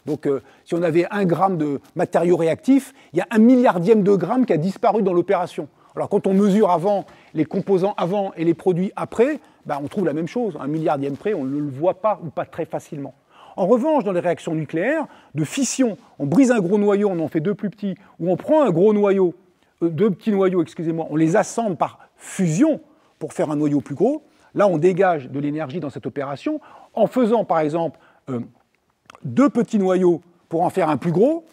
Donc si on avait 1 gramme de matériau réactif, il y a 1 milliardième de gramme qui a disparu dans l'opération. Alors quand on mesure avant les composants avant et les produits après, on trouve la même chose, 1 milliardième près, on ne le voit pas ou pas très facilement. En revanche, dans les réactions nucléaires, de fission, on brise un gros noyau, on en fait 2 plus petits, ou on prend un gros noyau, 2 petits noyaux, excusez-moi, on les assemble par fusion pour faire un noyau plus gros. Là, on dégage de l'énergie dans cette opération en faisant, par exemple, 2 petits noyaux pour en faire un plus gros.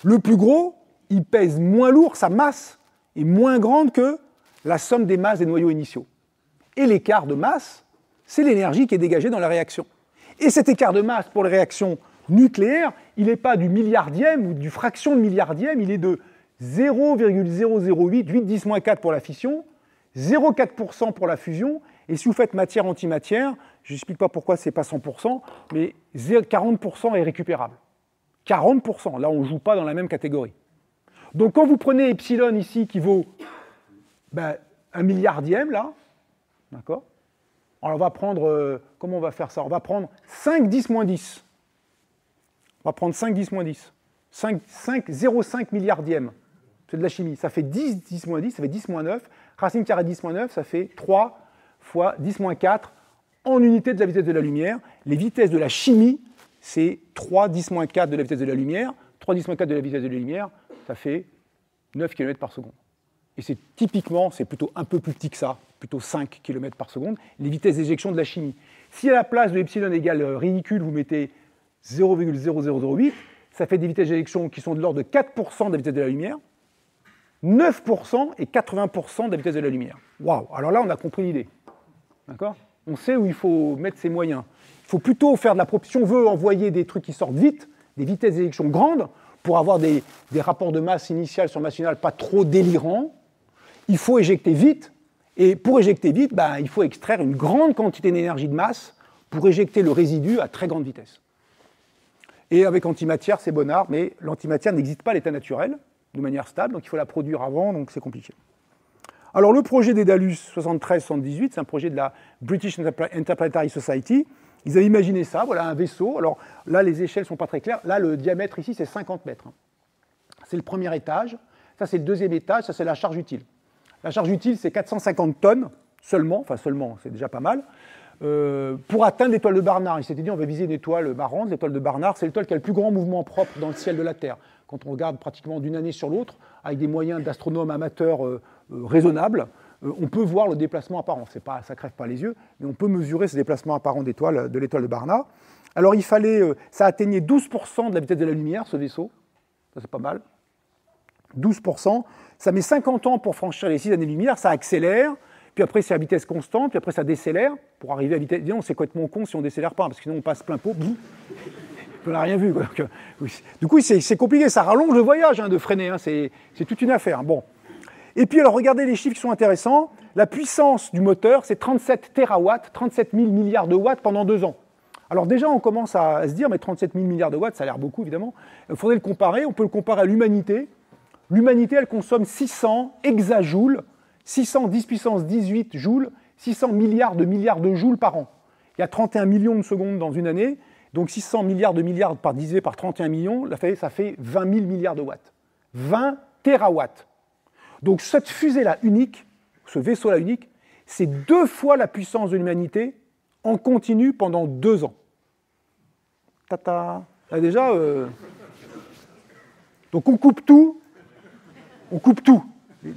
Le plus gros, il pèse moins lourd, sa masse est moins grande que la somme des masses des noyaux initiaux. Et l'écart de masse, c'est l'énergie qui est dégagée dans la réaction. Et cet écart de masse pour les réactions nucléaires, il n'est pas du milliardième ou du fraction de milliardième, il est de 0,008, 8 10 moins 4 pour la fission, 0,4% pour la fusion, et si vous faites matière-antimatière, je n'explique pas pourquoi ce n'est pas 100%, mais 40% est récupérable. 40%, là on ne joue pas dans la même catégorie. Donc quand vous prenez epsilon ici qui vaut 1 milliardième, là, d'accord? Alors on va prendre, comment on va faire ça? On va prendre 5 10 moins 10. On va prendre 5 10 moins 10. 0,5 milliardième. c'est de la chimie. Ça fait 10, 10 moins 10, ça fait 10 moins 9. Racine carrée de 10 moins 9, ça fait 3 fois 10 moins 4 en unité de la vitesse de la lumière. Les vitesses de la chimie, c'est 3 10 moins 4 de la vitesse de la lumière. 3 10 moins 4 de la vitesse de la lumière, ça fait 9 km par seconde. Et c'est typiquement, c'est plutôt un peu plus petit que ça, plutôt 5 km par seconde, les vitesses d'éjection de la chimie. Si à la place de epsilon égale ridicule, vous mettez 0,0008, ça fait des vitesses d'éjection qui sont de l'ordre de 4% de la vitesse de la lumière, 9% et 80% de la vitesse de la lumière. Waouh! Alors là, on a compris l'idée. D'accord? On sait où il faut mettre ses moyens. Il faut plutôt faire de la si on veut envoyer des trucs qui sortent vite, des vitesses d'éjection grandes, pour avoir des rapports de masse initiale sur masse finale pas trop délirants, il faut éjecter vite. Et pour éjecter vite, il faut extraire une grande quantité d'énergie de masse pour éjecter le résidu à très grande vitesse. Et avec antimatière, c'est bonnard, mais l'antimatière n'existe pas à l'état naturel, de manière stable, donc il faut la produire avant, donc c'est compliqué. Alors le projet Daedalus 73-78, c'est un projet de la British Interplanetary Society. Ils avaient imaginé ça, voilà un vaisseau. Alors là, les échelles ne sont pas très claires. Là, le diamètre ici, c'est 50 mètres. C'est le premier étage. Ça, c'est le deuxième étage. Ça, c'est la charge utile. La charge utile, c'est 450 tonnes seulement. Enfin, seulement, c'est déjà pas mal. Pour atteindre l'étoile de Barnard. Il s'était dit, on va viser une étoile marrante. L'étoile de Barnard, c'est l'étoile qui a le plus grand mouvement propre dans le ciel de la Terre. Quand on regarde pratiquement d'une année sur l'autre, avec des moyens d'astronomes amateurs raisonnables, on peut voir le déplacement apparent. Ça ne crève pas les yeux, mais on peut mesurer ce déplacement apparent de l'étoile de Barnard. Alors il fallait, ça atteignait 12% de la vitesse de la lumière, ce vaisseau. Ça c'est pas mal. 12%. Ça met 50 ans pour franchir les 6 années-lumière, ça accélère, puis après c'est à vitesse constante, puis après ça décélère, pour arriver à vitesse... Disons, c'est complètement con si on ne décélère pas, parce que sinon on passe plein pot, on n'a rien vu. Quoi. Donc, oui. Du coup, c'est compliqué, ça rallonge le voyage de freiner, c'est toute une affaire. Bon. Et puis, alors, regardez les chiffres qui sont intéressants. La puissance du moteur, c'est 37 terawatts, 37 000 milliards de watts pendant 2 ans. Alors déjà, on commence à se dire, mais 37 000 milliards de watts, ça a l'air beaucoup, évidemment. Il faudrait le comparer, on peut le comparer à l'humanité. L'humanité, elle consomme 600 hexajoules, 610 puissance 18 joules, 600 milliards de joules par an. Il y a 31 millions de secondes dans une année, donc 600 milliards divisé par 31 millions, ça fait 20 000 milliards de watts. 20 térawatts. Donc cette fusée-là unique, ce vaisseau-là unique, c'est 2 fois la puissance de l'humanité en continu pendant 2 ans. Tata. Là déjà, donc on coupe tout,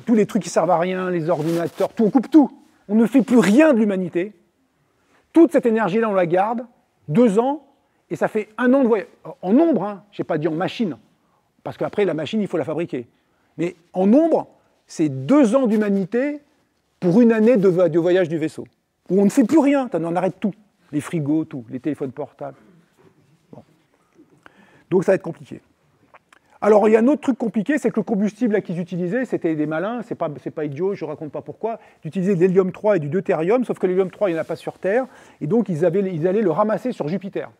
tous les trucs qui servent à rien, les ordinateurs, tout, on coupe tout. On ne fait plus rien de l'humanité. Toute cette énergie-là, on la garde, 2 ans, et ça fait 1 an de voyage. En nombre, je n'ai pas dit en machine, parce qu'après la machine, il faut la fabriquer. Mais en nombre, c'est 2 ans d'humanité pour 1 année de voyage du vaisseau. Où on ne fait plus rien, on arrête tout. Les frigos, tout, les téléphones portables. Bon. Donc ça va être compliqué. Alors il y a un autre truc compliqué, c'est que le combustible là, qu'ils utilisaient, c'était des malins, c'est pas idiot, je ne raconte pas pourquoi, d'utiliser de l'hélium 3 et du deutérium, sauf que l'hélium 3, il n'y en a pas sur Terre, et donc ils allaient le ramasser sur Jupiter.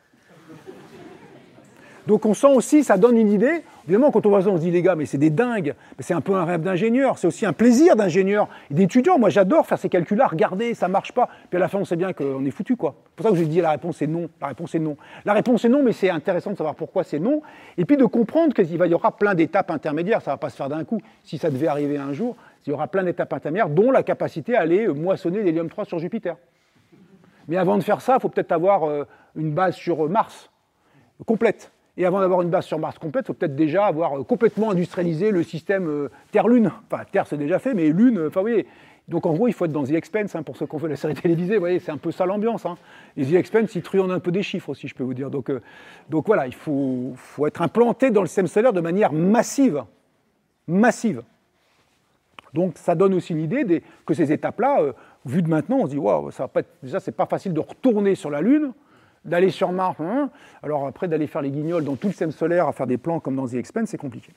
Donc on sent aussi, ça donne une idée. Évidemment, quand on voit ça, on se dit, les gars, mais c'est des dingues. Mais c'est un peu un rêve d'ingénieur. C'est aussi un plaisir d'ingénieur et d'étudiant. Moi, j'adore faire ces calculs-là. Regardez, ça ne marche pas. Puis à la fin, on sait bien qu'on est foutu, quoi. C'est pour ça que je dis la réponse est non. La réponse est non. La réponse est non, mais c'est intéressant de savoir pourquoi c'est non. Et puis de comprendre qu'il y aura plein d'étapes intermédiaires. Ça ne va pas se faire d'un coup. Si ça devait arriver un jour, il y aura plein d'étapes intermédiaires, dont la capacité à aller moissonner l'hélium 3 sur Jupiter. Mais avant de faire ça, il faut peut-être avoir une base sur Mars complète. Et avant d'avoir une base sur Mars complète, il faut peut-être déjà avoir complètement industrialisé le système Terre-Lune. Enfin, Terre, c'est déjà fait, mais Lune, enfin, vous voyez. Donc, en gros, il faut être dans The Expanse, pour ceux qui ont fait la série télévisée. Vous voyez, c'est un peu ça l'ambiance. Et The Expanse, il truande un peu des chiffres aussi, je peux vous dire. Donc voilà, il faut être implanté dans le système solaire de manière massive. Massive. Donc, ça donne aussi une idée que ces étapes-là, vues de maintenant, on se dit, waouh, déjà, c'est pas facile de retourner sur la Lune, d'aller sur Mars, alors après d'aller faire les guignols dans tout le système solaire à faire des plans comme dans The Expanse, c'est compliqué.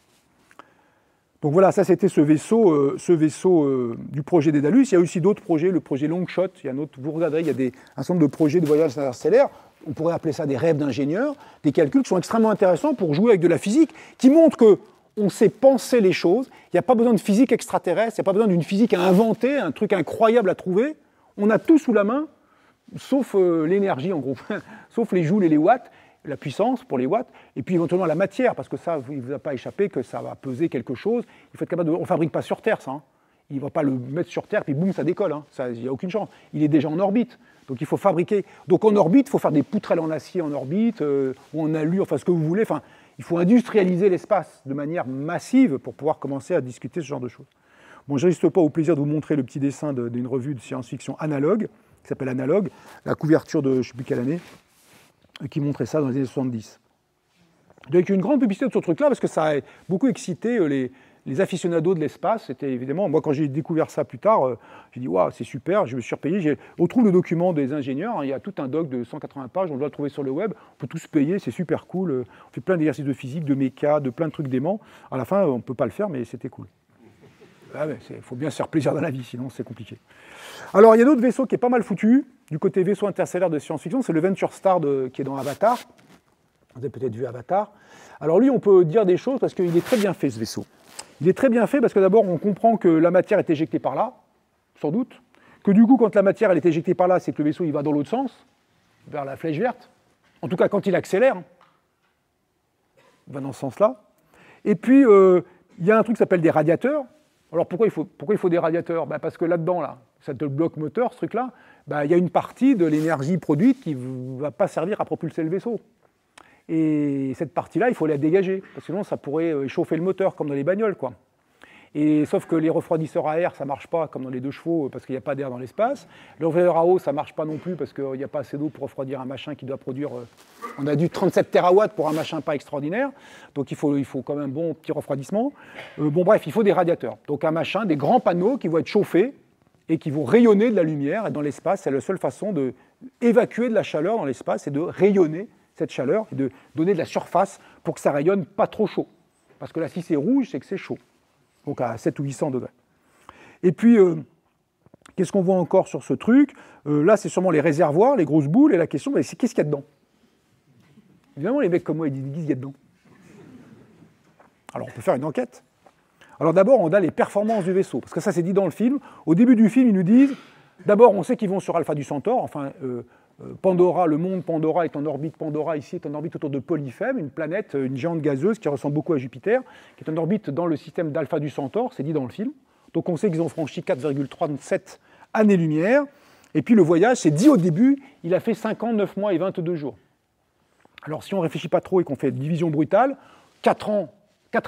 Donc voilà, ça c'était ce vaisseau du projet Daedalus. Il y a aussi d'autres projets, le projet Longshot, vous regarderez, il y a un certain nombre de projets de voyage interstellaire, on pourrait appeler ça des rêves d'ingénieurs, des calculs qui sont extrêmement intéressants pour jouer avec de la physique, qui montrent qu'on sait penser les choses, il n'y a pas besoin de physique extraterrestre, il n'y a pas besoin d'une physique à inventer, un truc incroyable à trouver, on a tout sous la main, sauf l'énergie en gros, sauf les joules et les watts, la puissance pour les watts, et puis éventuellement la matière, parce que ça, il ne vous a pas échappé que ça va peser quelque chose. Il faut être capable de... On ne fabrique pas sur Terre, ça. Hein. Il ne va pas le mettre sur Terre, puis boum, ça décolle. Hein. Il n'y a aucune chance. Il est déjà en orbite. Donc il faut fabriquer. Donc en orbite, il faut faire des poutrelles en acier en orbite, ou en alu, enfin ce que vous voulez. Enfin, il faut industrialiser l'espace de manière massive pour pouvoir commencer à discuter ce genre de choses. Bon, je ne résiste pas au plaisir de vous montrer le petit dessin d'une revue de science-fiction Analogue, qui s'appelle Analogue, la couverture de je ne sais plus quelle année, qui montrait ça dans les années 70. Donc une grande publicité de ce truc-là, parce que ça a beaucoup excité les aficionados de l'espace. C'était évidemment, moi quand j'ai découvert ça plus tard, j'ai dit waouh, c'est super, je me suis repayé. On trouve le document des ingénieurs, hein, il y a tout un doc de 180 pages, on doit le trouver sur le web, on peut tous payer, c'est super cool. On fait plein d'exercices de physique, de méca, de plein de trucs déments. À la fin, on ne peut pas le faire, mais c'était cool. Il faut bien se faire plaisir dans la vie, sinon c'est compliqué. Alors il y a d'autres vaisseaux qui est pas mal foutu, du côté vaisseau interstellaire de science-fiction, c'est le Venture Star qui est dans Avatar. Vous avez peut-être vu Avatar. Alors lui, on peut dire des choses parce qu'il est très bien fait ce vaisseau. Il est très bien fait parce que d'abord, on comprend que la matière est éjectée par là, sans doute, que du coup, quand la matière elle est éjectée par là, c'est que le vaisseau il va dans l'autre sens, vers la flèche verte. En tout cas, quand il accélère, il va dans ce sens-là. Et puis, il y a un truc qui s'appelle des radiateurs. Alors pourquoi il faut des radiateurs? Parce que là-dedans, là, c'est le bloc moteur, ce truc-là, il y a une partie de l'énergie produite qui ne va pas servir à propulser le vaisseau. Et cette partie-là, il faut la dégager, parce que sinon ça pourrait échauffer le moteur, comme dans les bagnoles, quoi. Et sauf que les refroidisseurs à air, ça ne marche pas comme dans les 2 chevaux, parce qu'il n'y a pas d'air dans l'espace. Le refroidisseur à eau, ça ne marche pas non plus, parce qu'il n'y a pas assez d'eau pour refroidir un machin qui doit produire... on a du 37 terawatts pour un machin pas extraordinaire, donc il faut quand même un bon petit refroidissement. Bon bref, il faut des radiateurs. Donc un machin, des grands panneaux qui vont être chauffés, et qui vont rayonner de la lumière, et dans l'espace, c'est la seule façon d'évacuer de la chaleur dans l'espace, c'est de rayonner cette chaleur et de donner de la surface pour que ça rayonne pas trop chaud. Parce que là, si c'est rouge, c'est que c'est chaud. Donc à 700 ou 800 degrés. Et puis, qu'est-ce qu'on voit encore sur ce truc? Là, c'est sûrement les réservoirs, les grosses boules, et la question, c'est qu'est-ce qu'il y a dedans? Évidemment, les mecs comme moi, ils disent qu'est-ce qu'il y a dedans? Alors, on peut faire une enquête. Alors d'abord, on a les performances du vaisseau, parce que ça, c'est dit dans le film. Au début du film, ils nous disent, d'abord, on sait qu'ils vont sur Alpha du Centaure, enfin... Pandora, le monde Pandora est en orbite. Pandora, ici, est en orbite autour de Polyphème, une planète, une géante gazeuse qui ressemble beaucoup à Jupiter, qui est en orbite dans le système d'Alpha du Centaure, c'est dit dans le film. Donc on sait qu'ils ont franchi 4,37 années-lumière. Et puis le voyage, c'est dit au début, il a fait 5 ans, 9 mois et 22 jours. Alors si on ne réfléchit pas trop et qu'on fait une division brutale, 4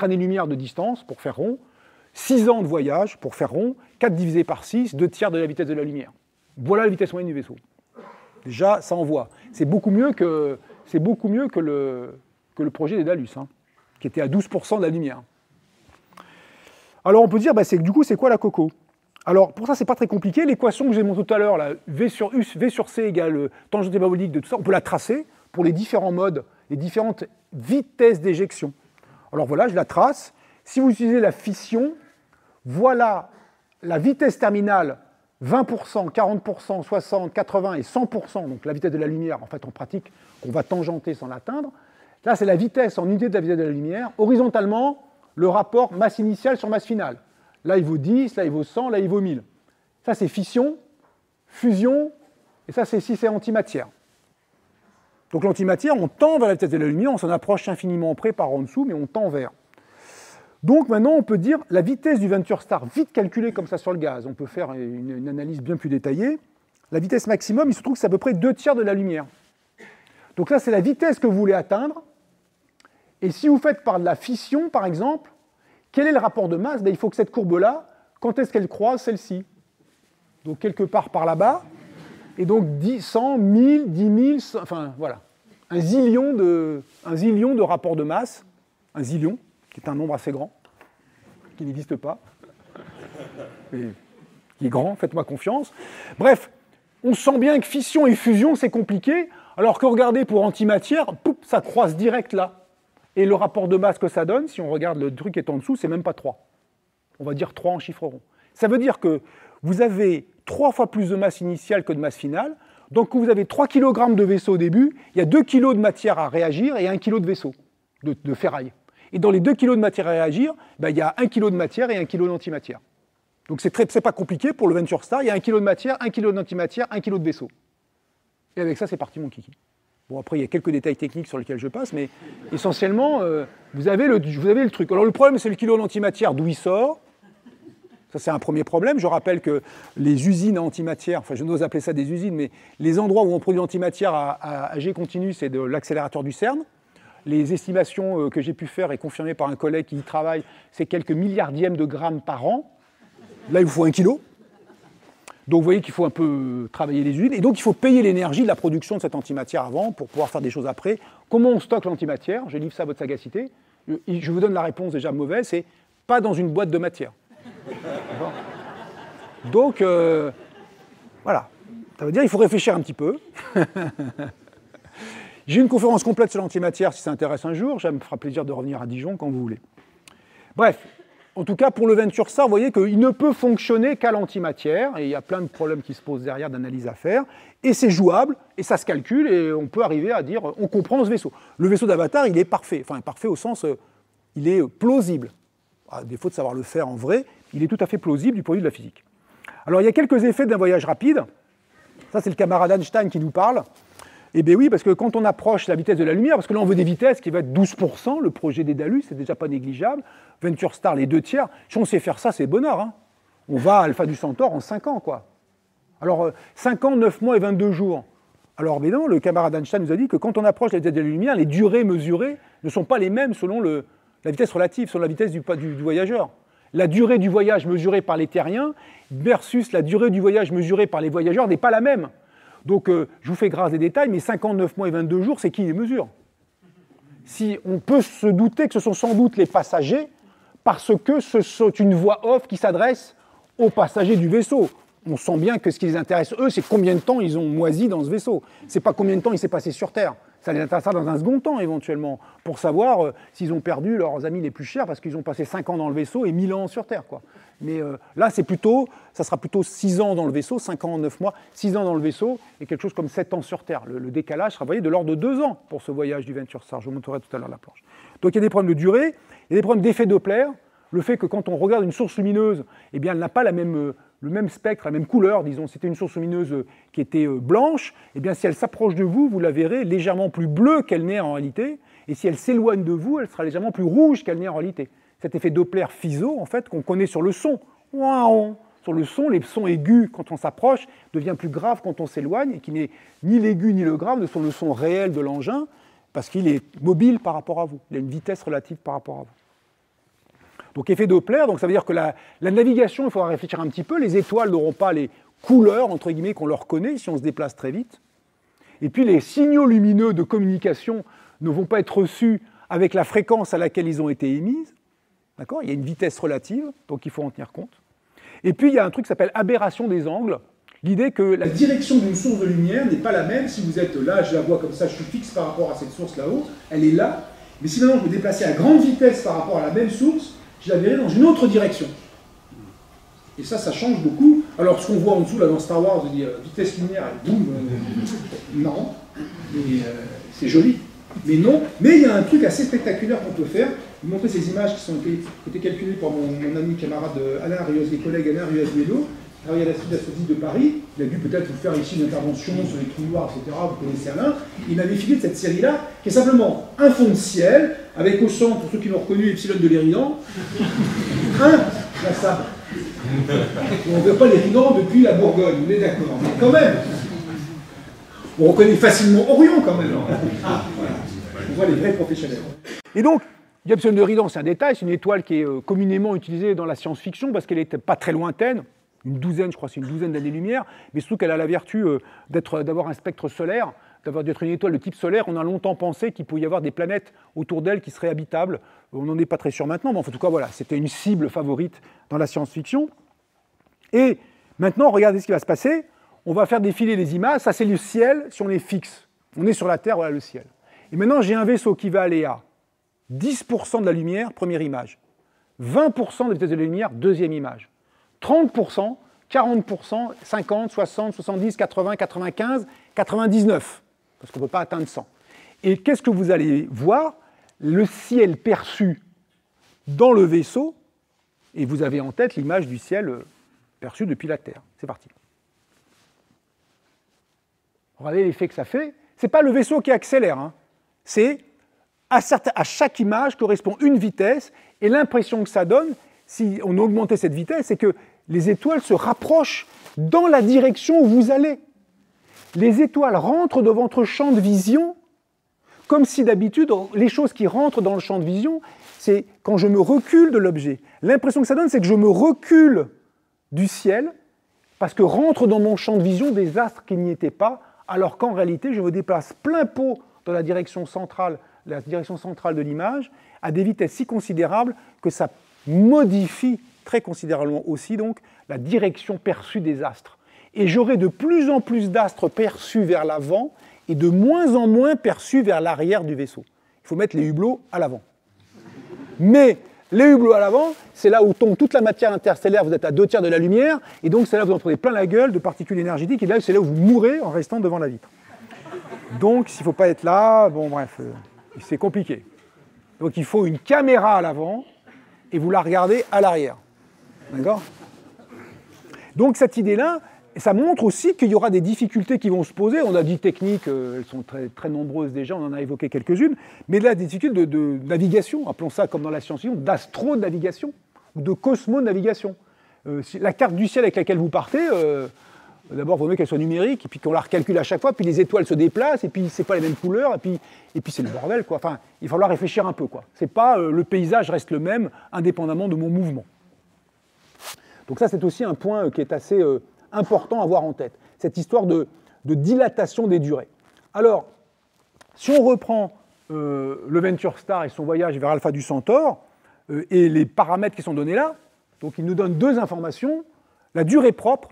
années-lumière de distance pour faire rond, 6 ans de voyage pour faire rond, 4 divisé par 6, 2 tiers de la vitesse de la lumière. Voilà la vitesse moyenne du vaisseau. Déjà, ça envoie. C'est beaucoup mieux que le projet Daedalus, hein, qui était à 12% de la lumière. Alors on peut dire, du coup, c'est quoi la coco? Alors pour ça, c'est pas très compliqué. L'équation que j'ai montrée tout à l'heure, V sur C égale tangente hyperbolique de tout ça, on peut la tracer pour les différents modes, les différentes vitesses d'éjection. Alors voilà, je la trace. Si vous utilisez la fission, voilà la vitesse terminale 20%, 40%, 60%, 80% et 100%, donc la vitesse de la lumière, en fait, en pratique, qu'on va tangenter sans l'atteindre. Là, c'est la vitesse en unité de la vitesse de la lumière. Horizontalement, le rapport masse initiale sur masse finale. Là, il vaut 10, là, il vaut 100, là, il vaut 1000. Ça, c'est fission, fusion, et ça, c'est si c'est antimatière. Donc l'antimatière, on tend vers la vitesse de la lumière, on s'en approche infiniment près par en dessous, mais on tend vers. Donc maintenant, on peut dire la vitesse du Venture Star, vite calculée comme ça sur le gaz. On peut faire une analyse bien plus détaillée. La vitesse maximum, il se trouve que c'est à peu près 2 tiers de la lumière. Donc là, c'est la vitesse que vous voulez atteindre. Et si vous faites par de la fission, par exemple, quel est le rapport de masse? Il faut que cette courbe-là, quand est-ce qu'elle croise celle-ci? Donc quelque part par là-bas. Et donc 10, 100, 1000, 10 000, enfin voilà. Un zillion de rapports de masse. Un zillion, qui est un nombre assez grand, qui n'existe pas, mais qui est grand, faites-moi confiance. Bref, on sent bien que fission et fusion, c'est compliqué, alors que regardez, pour antimatière, poup, ça croise direct là. Et le rapport de masse que ça donne, si on regarde le truc qui est en dessous, c'est même pas 3. On va dire 3 en chiffre rond. Ça veut dire que vous avez 3 fois plus de masse initiale que de masse finale, donc quand vous avez 3 kg de vaisseau au début, il y a 2 kg de matière à réagir et 1 kg de vaisseau, de ferraille. Et dans les 2 kg de matière à réagir, il y a 1 kg de matière et 1 kg d'antimatière. Donc c'est pas compliqué pour le Venture Star, il y a 1 kg de matière, 1 kg d'antimatière, 1 kg de vaisseau. Et avec ça, c'est parti mon kiki. Bon, après, il y a quelques détails techniques sur lesquels je passe, mais essentiellement, vous avez le truc. Alors, le problème, c'est le kilo d'antimatière, d'où il sort. Ça, c'est un premier problème. Je rappelle que les usines à antimatière, enfin, je n'ose appeler ça des usines, mais les endroits où on produit l'antimatière à G continu, c'est de l'accélérateur du CERN. Les estimations que j'ai pu faire et confirmées par un collègue qui y travaille, c'est quelques milliardièmes de grammes par an. Là, il vous faut 1 kilo. Donc vous voyez qu'il faut un peu travailler les usines, et donc il faut payer l'énergie de la production de cette antimatière avant pour pouvoir faire des choses après. Comment on stocke l'antimatière? Je livre ça à votre sagacité. Je vous donne la réponse déjà mauvaise, c'est pas dans une boîte de matière. Donc voilà, ça veut dire qu'il faut réfléchir un petit peu. J'ai une conférence complète sur l'antimatière si ça intéresse un jour, ça me fera plaisir de revenir à Dijon quand vous voulez. Bref. En tout cas, pour le VentureStar, vous voyez qu'il ne peut fonctionner qu'à l'antimatière, et il y a plein de problèmes qui se posent derrière d'analyse à faire, et c'est jouable, et ça se calcule, et on peut arriver à dire, on comprend ce vaisseau. Le vaisseau d'Avatar, il est parfait, enfin parfait au sens, il est plausible. À défaut de savoir le faire en vrai, il est tout à fait plausible du point de vue de la physique. Alors il y a quelques effets d'un voyage rapide, ça c'est le camarade Einstein qui nous parle. Eh bien oui, parce que quand on approche la vitesse de la lumière, parce que là on veut des vitesses qui vont être 12%, le projet Dédalus, c'est déjà pas négligeable. VentureStar, les 2/3, si on sait faire ça, c'est bonheur. Hein. On va à Alpha du Centaure en 5 ans, quoi. Alors 5 ans, 9 mois et 22 jours. Alors mais non, le camarade Einstein nous a dit que quand on approche la vitesse de la lumière, les durées mesurées ne sont pas les mêmes selon la vitesse relative, selon la vitesse du voyageur. La durée du voyage mesurée par les terriens versus la durée du voyage mesurée par les voyageurs n'est pas la même. Donc, je vous fais grâce des détails, mais 59 mois et 22 jours, c'est qui les mesure? Si on peut se douter que ce sont sans doute les passagers, parce que ce sont une voix off qui s'adresse aux passagers du vaisseau. On sent bien que ce qui les intéresse, eux, c'est combien de temps ils ont moisi dans ce vaisseau. C'est pas combien de temps il s'est passé sur Terre. Ça les intéressera dans un second temps, éventuellement, pour savoir s'ils ont perdu leurs amis les plus chers parce qu'ils ont passé 5 ans dans le vaisseau et 1000 ans sur Terre, quoi. Mais là, ça sera plutôt 6 ans dans le vaisseau, 5 ans, 9 mois, 6 ans dans le vaisseau, et quelque chose comme 7 ans sur Terre. Le décalage sera, vous voyez, de l'ordre de 2 ans pour ce voyage du VentureStar. Je vous montrerai tout à l'heure la planche. Donc il y a des problèmes de durée, il y a des problèmes d'effet Doppler, le fait que quand on regarde une source lumineuse, eh bien, elle n'a pas le même spectre, la même couleur, disons. C'était une source lumineuse qui était blanche, eh bien, si elle s'approche de vous, vous la verrez légèrement plus bleue qu'elle n'est en réalité, et si elle s'éloigne de vous, elle sera légèrement plus rouge qu'elle n'est en réalité. Cet effet Doppler-Fizeau, en fait, qu'on connaît sur le son. Sur le son, les sons aigus, quand on s'approche, devient plus grave quand on s'éloigne, et qui n'est ni l'aigu ni le grave, ne sont le son réel de l'engin, parce qu'il est mobile par rapport à vous. Il a une vitesse relative par rapport à vous. Donc effet Doppler, donc ça veut dire que la navigation, il faudra réfléchir un petit peu, les étoiles n'auront pas les couleurs, entre guillemets, qu'on leur connaît si on se déplace très vite. Et puis les signaux lumineux de communication ne vont pas être reçus avec la fréquence à laquelle ils ont été émises. D'accord ? Il y a une vitesse relative, donc il faut en tenir compte. Et puis il y a un truc qui s'appelle aberration des angles, l'idée que la direction d'une source de lumière n'est pas la même si vous êtes là, je la vois comme ça, je suis fixe par rapport à cette source là-haut, elle est là, mais si maintenant je me déplaçais à grande vitesse par rapport à la même source, je la verrai dans une autre direction. Et ça change beaucoup. Alors, ce qu'on voit en dessous, là, dans Star Wars, je dis vitesse lumière, et boum, non, mais c'est joli. Mais non, mais il y a un truc assez spectaculaire qu'on peut faire. Vous montrer ces images qui ont été calculées par mon ami camarade Alain Rios, des collègues Alain Rios-Mélo, qui travaille à l'Institut d'astrophysique de Paris. Il a dû peut-être vous faire ici une intervention sur les trous noirs, etc. Vous connaissez Alain. Il m'avait filé de cette série-là, qui est simplement un fond de ciel, avec au centre, pour ceux qui l'ont reconnu, Epsilon de l'Éridan, la sable. On ne voit pas l'Éridan depuis la Bourgogne, on est d'accord, mais quand même. On reconnaît facilement Orion, quand même. Ah, voilà. On voit les vrais professionnels. Et donc, Epsilon de l'Éridan, c'est un détail, c'est une étoile qui est communément utilisée dans la science-fiction parce qu'elle n'est pas très lointaine, une douzaine d'années-lumière, mais surtout qu'elle a la vertu d'avoir un spectre solaire, d'être une étoile de type solaire. On a longtemps pensé qu'il pouvait y avoir des planètes autour d'elle qui seraient habitables. On n'en est pas très sûr maintenant, mais en tout cas, voilà, c'était une cible favorite dans la science-fiction. Et maintenant, regardez ce qui va se passer. On va faire défiler les images. Ça, c'est le ciel si on est fixe. On est sur la Terre, voilà le ciel. Et maintenant, j'ai un vaisseau qui va aller à 10% de la lumière, première image. 20% de la vitesse de la lumière, deuxième image. 30%, 40%, 50, 60, 70, 80, 95, 99. Parce qu'on ne peut pas atteindre 100. Et qu'est-ce que vous allez voir? Le ciel perçu dans le vaisseau, et vous avez en tête l'image du ciel perçu depuis la Terre. C'est parti. Regardez l'effet que ça fait. ce n'est pas le vaisseau qui accélère, hein. C'est à chaque image correspond une vitesse, et l'impression que ça donne, si on augmentait cette vitesse, c'est que les étoiles se rapprochent dans la direction où vous allez. Les étoiles rentrent dans votre champ de vision, comme si d'habitude, les choses qui rentrent dans le champ de vision, c'est quand je me recule de l'objet. L'impression que ça donne, c'est que je me recule du ciel, parce que rentrent dans mon champ de vision des astres qui n'y étaient pas, alors qu'en réalité, je me déplace plein pot dans la direction centrale de l'image, à des vitesses si considérables que ça modifie très considérablement aussi donc la direction perçue des astres. Et j'aurai de plus en plus d'astres perçus vers l'avant et de moins en moins perçus vers l'arrière du vaisseau. Il faut mettre les hublots à l'avant. Mais les hublots à l'avant, c'est là où tombe toute la matière interstellaire, vous êtes à 2/3 de la lumière, et donc c'est là où vous en prenez plein la gueule de particules énergétiques, et là c'est là où vous mourrez en restant devant la vitre. Donc s'il ne faut pas être là, bon bref, c'est compliqué. Donc il faut une caméra à l'avant, et vous la regardez à l'arrière. D'accord ? Donc cette idée-là, ça montre aussi qu'il y aura des difficultés qui vont se poser. On a dit techniques, elles sont très, très nombreuses déjà, on en a évoqué quelques-unes, mais là, des difficultés de navigation, appelons ça comme dans la science-fiction, d'astronavigation ou de cosmonavigation. La carte du ciel avec laquelle vous partez, d'abord, il vaut mieux qu'elle soit numérique, et puis qu'on la recalcule à chaque fois, puis les étoiles se déplacent, et puis c'est pas les mêmes couleurs, et puis c'est le bordel, quoi. Enfin, il va falloir réfléchir un peu, quoi. C'est pas le paysage reste le même, indépendamment de mon mouvement. Donc ça, c'est aussi un point qui est assez important à avoir en tête, cette histoire de dilatation des durées. Alors, si on reprend le Venture Star et son voyage vers Alpha du Centaure, et les paramètres qui sont donnés là, donc il nous donne deux informations. La durée propre,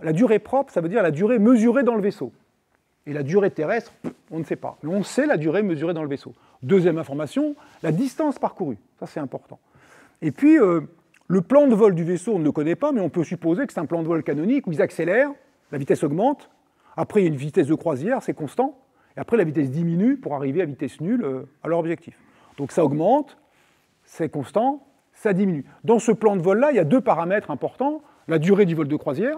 ça veut dire la durée mesurée dans le vaisseau. Et la durée terrestre, on ne sait pas. Mais on sait la durée mesurée dans le vaisseau. Deuxième information, la distance parcourue. Ça, c'est important. Et puis, le plan de vol du vaisseau, on ne le connaît pas, mais on peut supposer que c'est un plan de vol canonique où ils accélèrent, la vitesse augmente, après il y a une vitesse de croisière, c'est constant, et après la vitesse diminue pour arriver à vitesse nulle à leur objectif. Donc ça augmente, c'est constant, ça diminue. Dans ce plan de vol-là, il y a deux paramètres importants, la durée du vol de croisière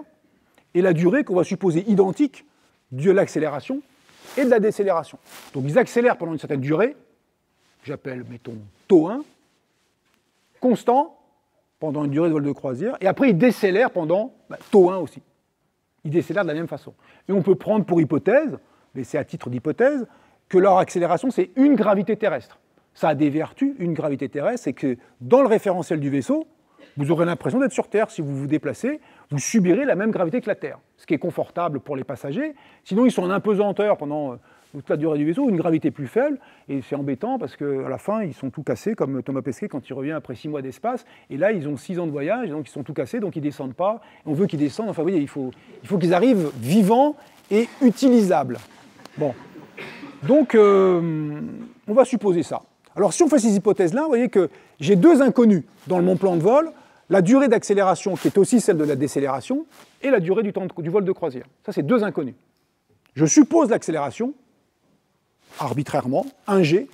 et la durée qu'on va supposer identique de l'accélération et de la décélération. Donc ils accélèrent pendant une certaine durée, que j'appelle, mettons, taux 1, constant, pendant une durée de vol de croisière, et après ils décélèrent pendant taux 1 aussi. Ils décélèrent de la même façon. Et on peut prendre pour hypothèse, mais c'est à titre d'hypothèse, que leur accélération, c'est une gravité terrestre. Ça a des vertus, une gravité terrestre, c'est que dans le référentiel du vaisseau, vous aurez l'impression d'être sur Terre. Si vous vous déplacez, vous subirez la même gravité que la Terre, ce qui est confortable pour les passagers. Sinon, ils sont en apesanteur pendant toute la durée du vaisseau, une gravité plus faible, et c'est embêtant parce qu'à la fin, ils sont tout cassés, comme Thomas Pesquet quand il revient après 6 mois d'espace, et là, ils ont 6 ans de voyage, donc ils sont tout cassés, donc ils ne descendent pas. On veut qu'ils descendent, enfin, vous voyez, il faut qu'ils arrivent vivants et utilisables. Bon. Donc, on va supposer ça. Alors, si on fait ces hypothèses-là, vous voyez que j'ai deux inconnus dans mon plan de vol, la durée d'accélération qui est aussi celle de la décélération, et la durée du vol de croisière. Ça, c'est deux inconnus. Je suppose l'accélération, arbitrairement, 1g,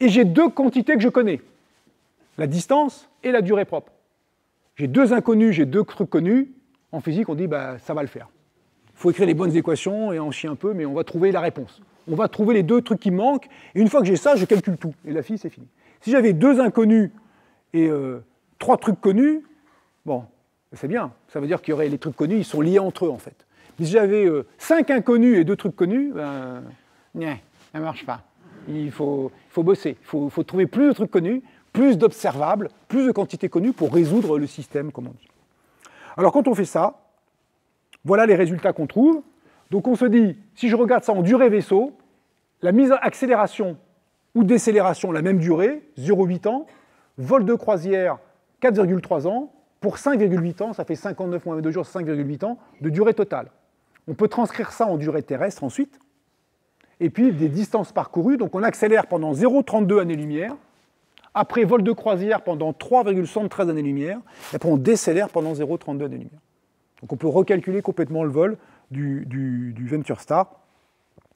et j'ai deux quantités que je connais, la distance et la durée propre. J'ai deux inconnus, j'ai deux trucs connus. En physique, on dit, ça va le faire. Il faut écrire les bonnes équations et en chier un peu, mais on va trouver la réponse. On va trouver les deux trucs qui manquent, et une fois que j'ai ça, je calcule tout. Et la fille, c'est fini. Si j'avais deux inconnus et 3 trucs connus, bon, c'est bien. Ça veut dire qu'il y aurait les trucs connus, ils sont liés entre eux, en fait. Mais si j'avais 5 inconnus et 2 trucs connus, ça ne marche pas. Il faut bosser. Il faut trouver plus de trucs connus, plus d'observables, plus de quantités connues pour résoudre le système, comme on dit. Alors, quand on fait ça, voilà les résultats qu'on trouve. Donc, on se dit, si je regarde ça en durée vaisseau, la mise en accélération ou décélération, la même durée, 0,8 ans, vol de croisière, 4,3 ans, pour 5,8 ans, ça fait 59 moins 2 jours, 5,8 ans de durée totale. On peut transcrire ça en durée terrestre ensuite, et puis des distances parcourues, donc on accélère pendant 0,32 années-lumière, après vol de croisière pendant 3,73 années-lumière, et après on décélère pendant 0,32 années-lumière. Donc on peut recalculer complètement le vol du Venture Star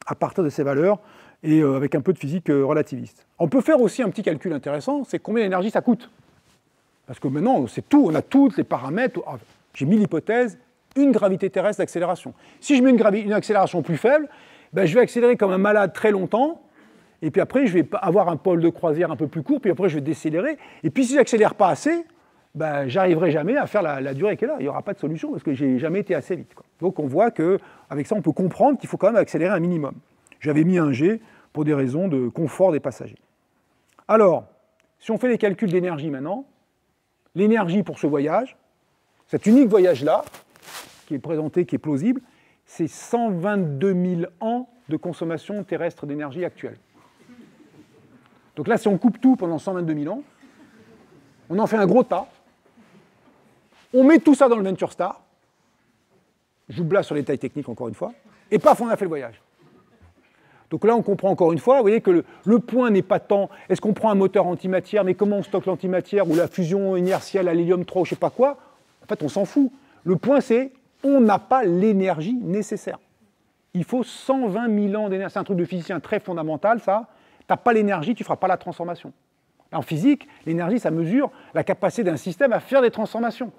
à partir de ces valeurs, et avec un peu de physique relativiste. On peut faire aussi un petit calcul intéressant, c'est combien d'énergie ça coûte. Parce que maintenant, c'est tout, on a tous les paramètres. J'ai mis l'hypothèse, une gravité terrestre d'accélération. Si je mets une accélération plus faible, ben, je vais accélérer comme un malade très longtemps, et puis après, je vais avoir un pôle de croisière un peu plus court, puis après, je vais décélérer. Et puis, si je n'accélère pas assez, ben, j'arriverai jamais à faire la durée qui est là. Il n'y aura pas de solution, parce que je n'ai jamais été assez vite, quoi. Donc, on voit qu'avec ça, on peut comprendre qu'il faut quand même accélérer un minimum. J'avais mis un G pour des raisons de confort des passagers. Alors, si on fait les calculs d'énergie maintenant, l'énergie pour ce voyage, cet unique voyage-là, qui est présenté, qui est plausible, c'est 122 000 ans de consommation terrestre d'énergie actuelle. Donc là, si on coupe tout pendant 122 000 ans, on en fait un gros tas, on met tout ça dans le Venture Star, j'oublie sur les détails techniques encore une fois, et paf, on a fait le voyage. Donc là, on comprend encore une fois, vous voyez que le point n'est pas tant, est-ce qu'on prend un moteur antimatière, mais comment on stocke l'antimatière, ou la fusion inertielle à l'hélium 3, ou je ne sais pas quoi, en fait, on s'en fout. Le point, c'est, on n'a pas l'énergie nécessaire. Il faut 120 000 ans d'énergie. C'est un truc de physicien très fondamental, ça. Tu n'as pas l'énergie, tu ne feras pas la transformation. En physique, l'énergie, ça mesure la capacité d'un système à faire des transformations.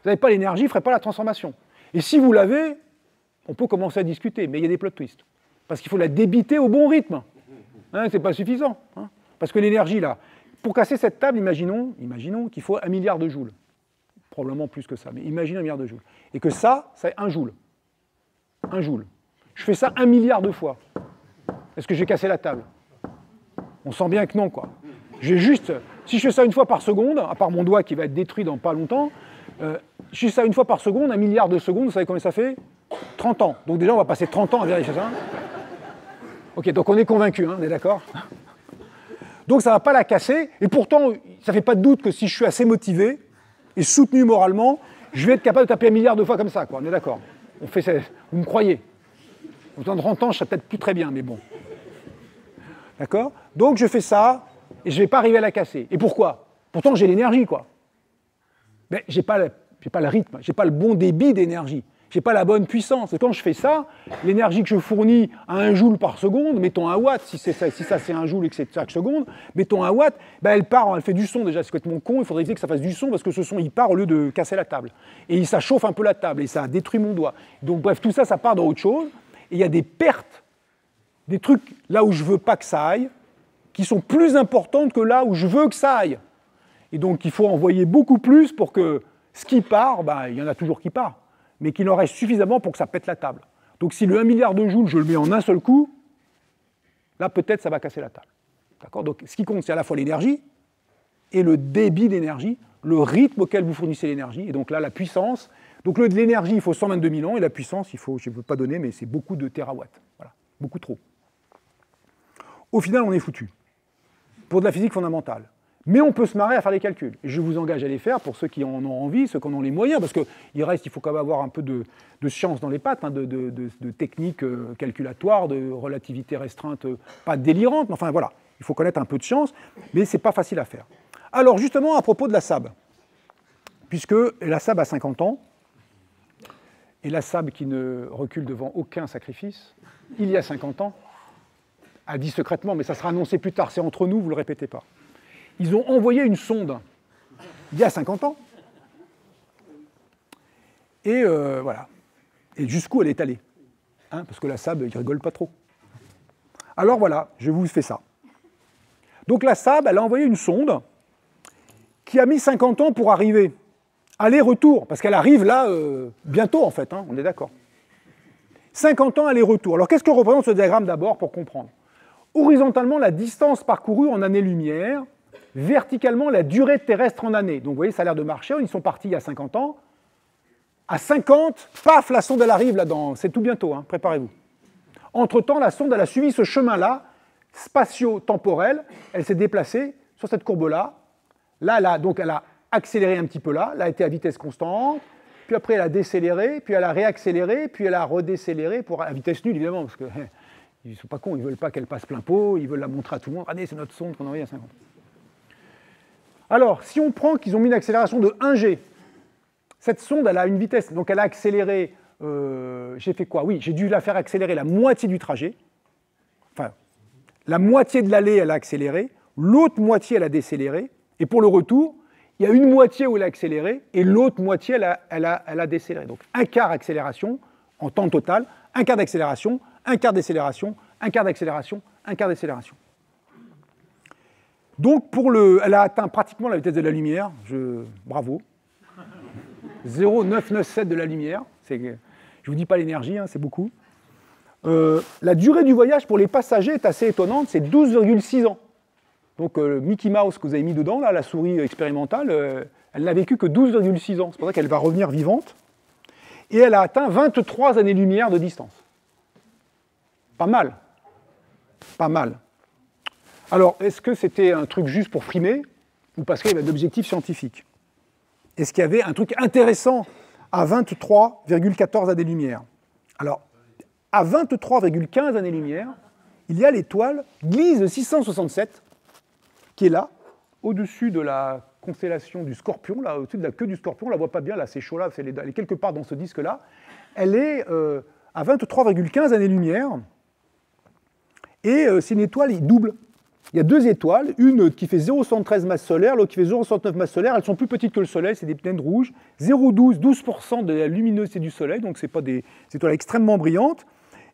Vous n'avez pas l'énergie, vous ne ferez pas la transformation. Et si vous l'avez, on peut commencer à discuter, mais il y a des plot twists. Parce qu'il faut la débiter au bon rythme. Hein, ce n'est pas suffisant. Hein. Parce que l'énergie, là, pour casser cette table, imaginons qu'il faut 1 milliard de joules. Probablement plus que ça, mais imaginez 1 milliard de joules. Et que ça, c'est 1 joule. 1 joule. Je fais ça 1 milliard de fois. Est-ce que j'ai cassé la table? On sent bien que non, quoi. J'ai juste, si je fais ça une fois par seconde, à part mon doigt qui va être détruit dans pas longtemps, je fais ça une fois par seconde, 1 milliard de secondes, vous savez combien ça fait? 30 ans. Donc déjà, on va passer 30 ans à vérifier ça. Ok, donc on est convaincu, hein, on est d'accord? Donc ça ne va pas la casser, et pourtant, ça ne fait pas de doute que si je suis assez motivé et soutenu moralement, je vais être capable de taper 1 milliard de fois comme ça, quoi. On est d'accord? On fait ça, vous me croyez? Dans 30 ans, je serai peut-être plus très bien, mais bon. D'accord? Donc je fais ça, et je ne vais pas arriver à la casser. Et pourquoi? Pourtant, j'ai l'énergie, quoi. Mais je n'ai pas le rythme, je n'ai pas le bon débit d'énergie. Je n'ai pas la bonne puissance. Et quand je fais ça, l'énergie que je fournis à 1 joule par seconde, mettons 1 watt, si ça c'est 1 joule et que c'est chaque seconde, mettons 1 watt, ben elle part, elle fait du son déjà, c'est complètement con, il faudrait éviter que ça fasse du son parce que ce son il part au lieu de casser la table. Et ça chauffe un peu la table et ça détruit mon doigt. Donc bref, tout ça, ça part dans autre chose. Et il y a des pertes, des trucs là où je ne veux pas que ça aille, qui sont plus importantes que là où je veux que ça aille. Et donc il faut envoyer beaucoup plus pour que ce qui part, ben, il y en a toujours qui part, mais qu'il en reste suffisamment pour que ça pète la table. Donc si le 1 milliard de joules, je le mets en un seul coup, là peut-être ça va casser la table. D'accord? Donc ce qui compte, c'est à la fois l'énergie et le débit d'énergie, le rythme auquel vous fournissez l'énergie, et donc là la puissance. Donc de l'énergie, il faut 122 000 ans, et la puissance, il faut, je ne veux pas donner, mais c'est beaucoup de térawatts. Voilà, beaucoup trop. Au final, on est foutu, pour de la physique fondamentale. Mais on peut se marrer à faire les calculs. Et je vous engage à les faire pour ceux qui en ont envie, ceux qui en ont les moyens, parce qu'il faut quand même avoir un peu de science dans les pattes, hein, de techniques calculatoires, de relativité restreinte, pas délirante, mais enfin voilà, il faut connaître un peu de science, mais ce n'est pas facile à faire. Alors justement, à propos de la SAB, puisque la SAB a 50 ans, et la SAB qui ne recule devant aucun sacrifice, il y a 50 ans, a dit secrètement, mais ça sera annoncé plus tard, c'est entre nous, vous ne le répétez pas. Ils ont envoyé une sonde il y a 50 ans. Et voilà. Et jusqu'où elle est allée, hein, parce que la SAB, ils ne rigolent pas trop. Alors voilà, je vous fais ça. Donc la SAB, elle a envoyé une sonde qui a mis 50 ans pour arriver. Aller-retour, parce qu'elle arrive là bientôt en fait, hein, on est d'accord. 50 ans aller-retour. Alors qu'est-ce que représente ce diagramme d'abord pour comprendre? Horizontalement, la distance parcourue en années-lumière, verticalement, la durée terrestre en années. Donc vous voyez, ça a l'air de marcher, ils sont partis il y a 50 ans. À 50, paf, la sonde elle arrive là-dedans, c'est tout bientôt, hein, préparez-vous. Entre-temps, la sonde elle a suivi ce chemin-là, spatio-temporel, elle s'est déplacée sur cette courbe-là. Là, donc elle a accéléré un petit peu là, elle a été à vitesse constante, puis après elle a décéléré, puis elle a réaccéléré, puis elle a redécéléré, à vitesse nulle évidemment, parce que ils ne sont pas cons, ils ne veulent pas qu'elle passe plein pot, ils veulent la montrer à tout le monde, regardez, c'est notre sonde qu'on a envoyée à 50. Alors, si on prend qu'ils ont mis une accélération de 1G, cette sonde, elle a une vitesse, donc elle a accéléré, j'ai fait quoi? Oui, j'ai dû la faire accélérer la moitié du trajet, enfin, la moitié de l'allée, elle a accéléré, l'autre moitié, elle a décéléré, et pour le retour, il y a une moitié où elle a accéléré, et l'autre moitié, elle a décéléré. Donc, un quart accélération, en temps total, un quart d'accélération, un quart d'accélération, un quart d'accélération, un quart d'accélération. Donc, elle a atteint pratiquement la vitesse de la lumière. Bravo. 0,997 de la lumière. Je ne vous dis pas l'énergie, hein, c'est beaucoup. La durée du voyage pour les passagers est assez étonnante, c'est 12,6 ans. Donc Mickey Mouse que vous avez mis dedans, là, la souris expérimentale, elle n'a vécu que 12,6 ans. C'est pour ça qu'elle va revenir vivante. Et elle a atteint 23 années-lumière de distance. Pas mal. Pas mal. Alors, est-ce que c'était un truc juste pour frimer ou parce qu'il y avait un objectif scientifique? Est-ce qu'il y avait un truc intéressant à 23,14 années-lumière? Alors, à 23,15 années-lumière, il y a l'étoile Gliese 667, qui est là, au-dessus de la constellation du Scorpion, là, au-dessus de la queue du Scorpion, on ne la voit pas bien, là, c'est chaud, là, elle est quelque part dans ce disque-là. Elle est à 23,15 années-lumière, et c'est une étoile double. Il y a deux étoiles, une qui fait 0,73 masse solaire, l'autre qui fait 0,69 masse solaire, elles sont plus petites que le Soleil, c'est des naines rouges, 0,12, 12% de la luminosité du Soleil, donc ce n'est pas des étoiles extrêmement brillantes,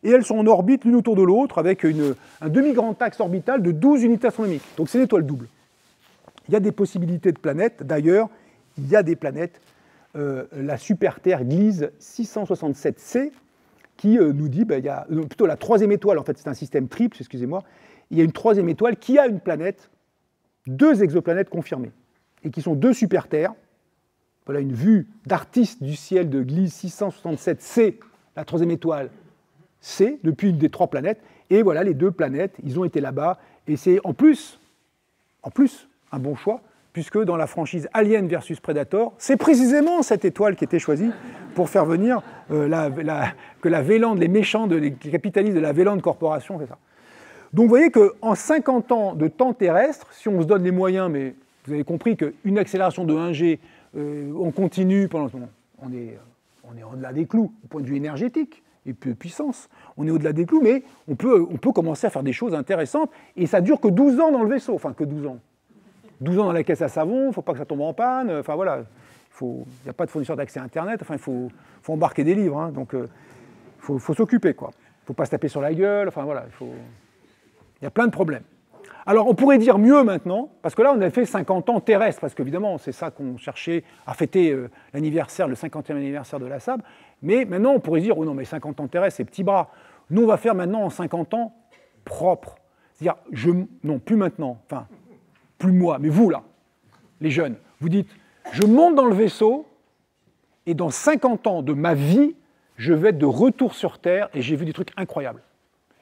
et elles sont en orbite l'une autour de l'autre avec un demi-grand axe orbital de 12 unités astronomiques. Donc c'est une étoile double. Il y a des possibilités de planètes. D'ailleurs, il y a des planètes, la super-Terre Gliese 667c, qui nous dit, il y a plutôt la troisième étoile, en fait c'est un système triple, excusez-moi, il y a une troisième étoile qui a une planète, deux exoplanètes confirmées, et qui sont deux super-Terres. Voilà une vue d'artiste du ciel de Gliese 667c, la troisième étoile, C, depuis une des trois planètes, et voilà les deux planètes, ils ont été là-bas, et c'est en plus, un bon choix, puisque dans la franchise Alien versus Predator, c'est précisément cette étoile qui était choisie pour faire venir que la Vélande, les méchants, les capitalistes de la Vélande Corporation, fait ça. Donc vous voyez qu'en 50 ans de temps terrestre, si on se donne les moyens, mais vous avez compris qu'une accélération de 1G, on continue pendant ce moment, on est au-delà des clous, au point de vue énergétique et de puissance, on est au-delà des clous, mais on peut commencer à faire des choses intéressantes, et ça dure que 12 ans dans le vaisseau, enfin que 12 ans. 12 ans dans la caisse à savon, il ne faut pas que ça tombe en panne, enfin voilà, il n'y a pas de fournisseur d'accès à Internet, enfin il faut embarquer des livres, hein, donc il faut s'occuper, quoi. Il ne faut pas se taper sur la gueule, enfin voilà, il y a plein de problèmes. Alors on pourrait dire mieux maintenant, parce que là on a fait 50 ans terrestres, parce qu'évidemment c'est ça qu'on cherchait à fêter l'anniversaire, le 50e anniversaire de la SAB, mais maintenant on pourrait dire, oh non mais 50 ans terrestres c'est petit bras, nous on va faire maintenant en 50 ans propre, c'est-à-dire, non plus maintenant, enfin plus moi, mais vous là, les jeunes, vous dites, je monte dans le vaisseau, et dans 50 ans de ma vie, je vais être de retour sur Terre, et j'ai vu des trucs incroyables.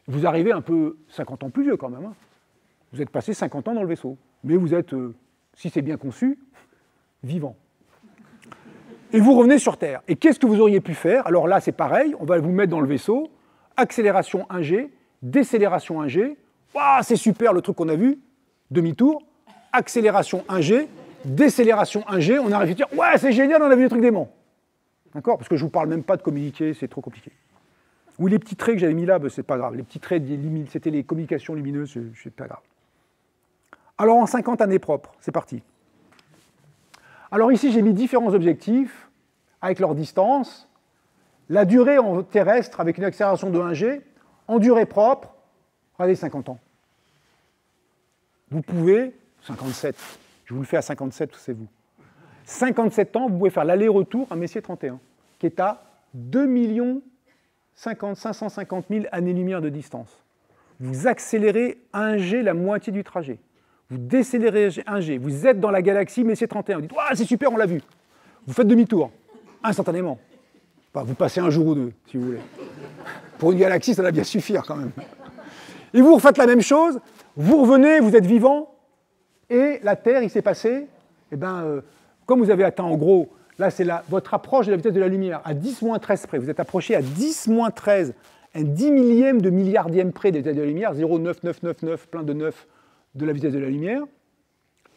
Vous arrivez un peu 50 ans plus vieux quand même, hein. Vous êtes passé 50 ans dans le vaisseau, mais vous êtes, si c'est bien conçu, vivant. Et vous revenez sur Terre. Et qu'est-ce que vous auriez pu faire? Alors là, c'est pareil, on va vous mettre dans le vaisseau, accélération 1G, décélération 1G, waouh, c'est super le truc qu'on a vu, demi-tour, accélération 1G, décélération 1G, on arrive à dire, ouais, c'est génial, on a vu des trucs démons. D'accord? Parce que je ne vous parle même pas de communiquer, c'est trop compliqué. Ou les petits traits que j'avais mis là, ben, c'est pas grave. Les petits traits, c'était les communications lumineuses, c'est pas grave. Alors en 50 années propres, c'est parti. Alors ici, j'ai mis différents objectifs avec leur distance. La durée en terrestre avec une accélération de 1G, en durée propre, regardez 50 ans. Vous pouvez, 57, je vous le fais à 57, c'est vous. 57 ans, vous pouvez faire l'aller-retour à Messier 31, qui est à 2 550 000 années-lumière de distance. Vous accélérez 1G la moitié du trajet. Vous décélérez 1G, vous êtes dans la galaxie Messier 31, vous dites « c'est super, on l'a vu ». Vous faites demi-tour, instantanément. Enfin, vous passez un jour ou deux, si vous voulez. Pour une galaxie, ça va bien suffire quand même. Et vous refaites la même chose, vous revenez, vous êtes vivant, et la Terre, il s'est passé, comme vous avez atteint en gros, là c'est votre approche de la vitesse de la lumière, à 10-13 près, vous êtes approché à 10-13, un 10 millième de milliardième près de la vitesse de la lumière, 0,9999, plein de 9 de la vitesse de la lumière.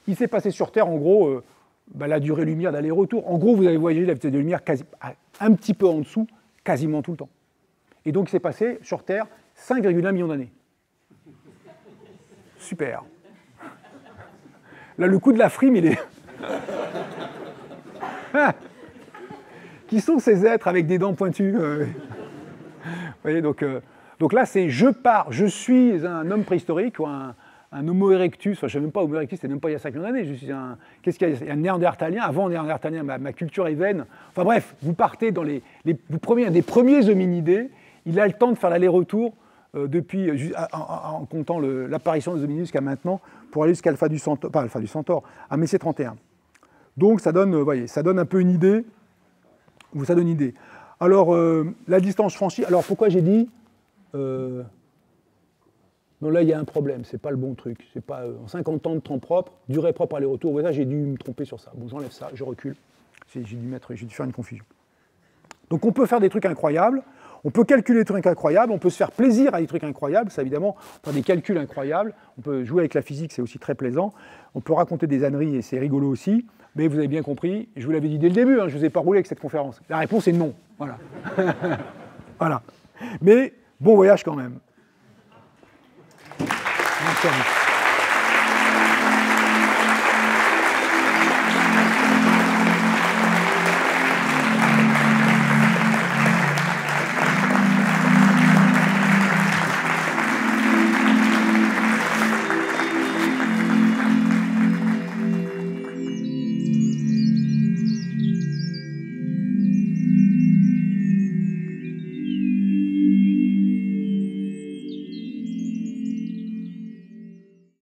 Il s'est passé sur Terre, en gros, la durée lumière d'aller-retour. En gros, vous avez voyagé la vitesse de la lumière un petit peu en dessous, quasiment tout le temps. Et donc, il s'est passé sur Terre 5,1 millions d'années. Super. Là, le coup de la frime, il est... Qui sont ces êtres avec des dents pointues? Vous voyez, donc Donc là, c'est je pars, je suis un homme préhistorique ou un Homo erectus, enfin je ne sais même pas, Homo erectus, c'est même pas il y a 5 millions d'années, je suis qu'est-ce qu'il y a un néandertalien, avant néandertalien, ma culture est vaine. Enfin bref, vous partez dans vous prenez un des premiers hominidés, il a le temps de faire l'aller-retour depuis, en comptant l'apparition des hominidés jusqu'à maintenant, pour aller jusqu'à Alpha du Centaure, pas Alpha du Centaure, à Messier 31. Donc ça donne, voyez, ça donne un peu une idée, ça donne une idée. Alors, la distance franchie, alors pourquoi j'ai dit... non, là, il y a un problème, c'est pas le bon truc. C'est pas en 50 ans de temps propre, durée propre aller-retour. Voilà, j'ai dû me tromper sur ça. Bon, j'enlève ça, je recule. J'ai dû faire une confusion. Donc, on peut faire des trucs incroyables, on peut calculer des trucs incroyables, on peut se faire plaisir à des trucs incroyables, ça évidemment, faire des calculs incroyables, on peut jouer avec la physique, c'est aussi très plaisant, on peut raconter des âneries et c'est rigolo aussi, mais vous avez bien compris, je vous l'avais dit dès le début, hein, je ne vous ai pas roulé avec cette conférence. La réponse est non. Voilà. Voilà. Mais bon voyage quand même. Merci à vous.